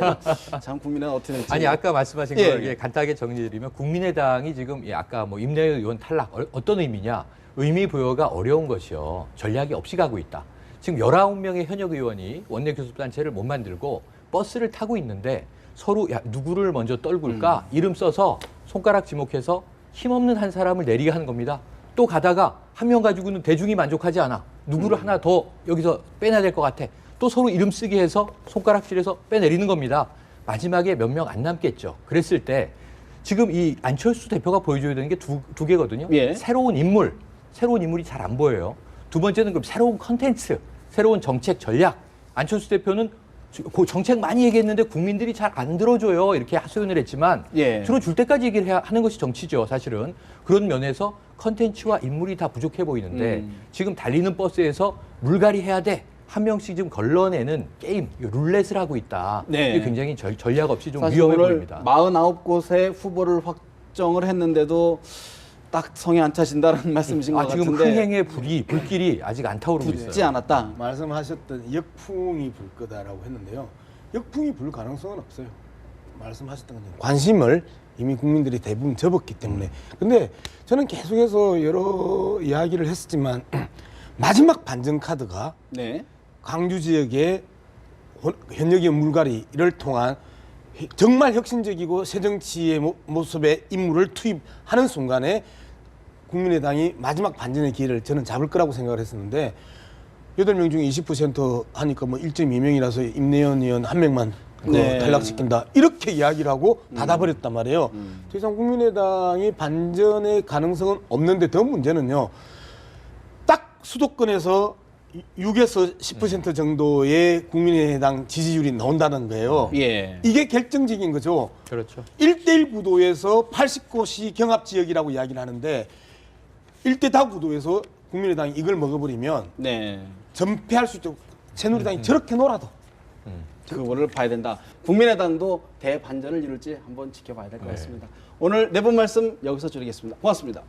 참 국민의당 어떻게 될지. 아니 아까 말씀하신 예. 걸 이렇게 간단하게 정리드리면 국민의당이 지금 아까 뭐 임내연 의원 탈락 어떤 의미냐? 의미 부여가 어려운 것이요. 전략이 없이 가고 있다. 지금 19명의 현역 의원이 원내 교섭단체를 못 만들고 버스를 타고 있는데 서로 야, 누구를 먼저 떨굴까? 이름 써서 손가락 지목해서 힘없는 한 사람을 내리게 하는 겁니다. 또 가다가 한 명 가지고는 대중이 만족하지 않아. 누구를 하나 더 여기서 빼내야 될 것 같아. 또 서로 이름 쓰게 해서 손가락질해서 빼내리는 겁니다. 마지막에 몇 명 안 남겠죠. 그랬을 때 지금 이 안철수 대표가 보여줘야 되는 게 두 개거든요. 예. 새로운 인물이 잘 안 보여요. 두 번째는 그럼 새로운 컨텐츠, 새로운 정책 전략. 안철수 대표는 그 정책 많이 얘기했는데 국민들이 잘 안 들어줘요. 이렇게 하소연을 했지만 예. 들어줄 때까지 얘기를 하는 것이 정치죠. 사실은. 그런 면에서 컨텐츠와 인물이 다 부족해 보이는데 지금 달리는 버스에서 물갈이 해야 돼. 한 명씩 지금 걸러내는 게임, 룰렛을 하고 있다. 네. 이게 굉장히 전략 없이 좀 사실 위험해 오늘 보입니다. 49곳의 후보를 확정을 했는데도 딱 성에 안 차신다는 말씀이신 것 지금 같은데 흥행의 불길이 아직 안 타오르고 붙지 있어요. 않았다. 말씀하셨던 역풍이 불 거다라고 했는데요. 역풍이 불 가능성은 없어요. 말씀하셨던 것처럼 관심을 이미 국민들이 대부분 접었기 때문에. 근데 저는 계속해서 여러 이야기를 했었지만 마지막 반전 카드가 네. 광주 지역의 현역의 물갈이를 통한 정말 혁신적이고 새정치의 모습의 인물을 투입하는 순간에 국민의당이 마지막 반전의 기회를 저는 잡을 거라고 생각을 했었는데 8명 중에 20% 하니까 뭐 1.2명이라서 임내연 의원 한 명만 네. 탈락시킨다. 이렇게 이야기를 하고 닫아버렸단 말이에요. 더 이상 국민의당이 반전의 가능성은 없는데 더 문제는요. 딱 수도권에서 6에서 10% 정도의 국민의당 지지율이 나온다는 거예요. 예. 이게 결정적인 거죠. 그렇죠. 1대1 구도에서 80곳이 경합지역이라고 이야기를 하는데 1대4 구도에서 국민의당이 이걸 먹어버리면 네. 전패할 수 있죠. 새누리당이 저렇게 놀아도. 그거를 봐야 된다. 국민의당도 대반전을 이룰지 한번 지켜봐야 될 것 같습니다. 오늘 네 분 말씀 여기서 줄이겠습니다. 고맙습니다.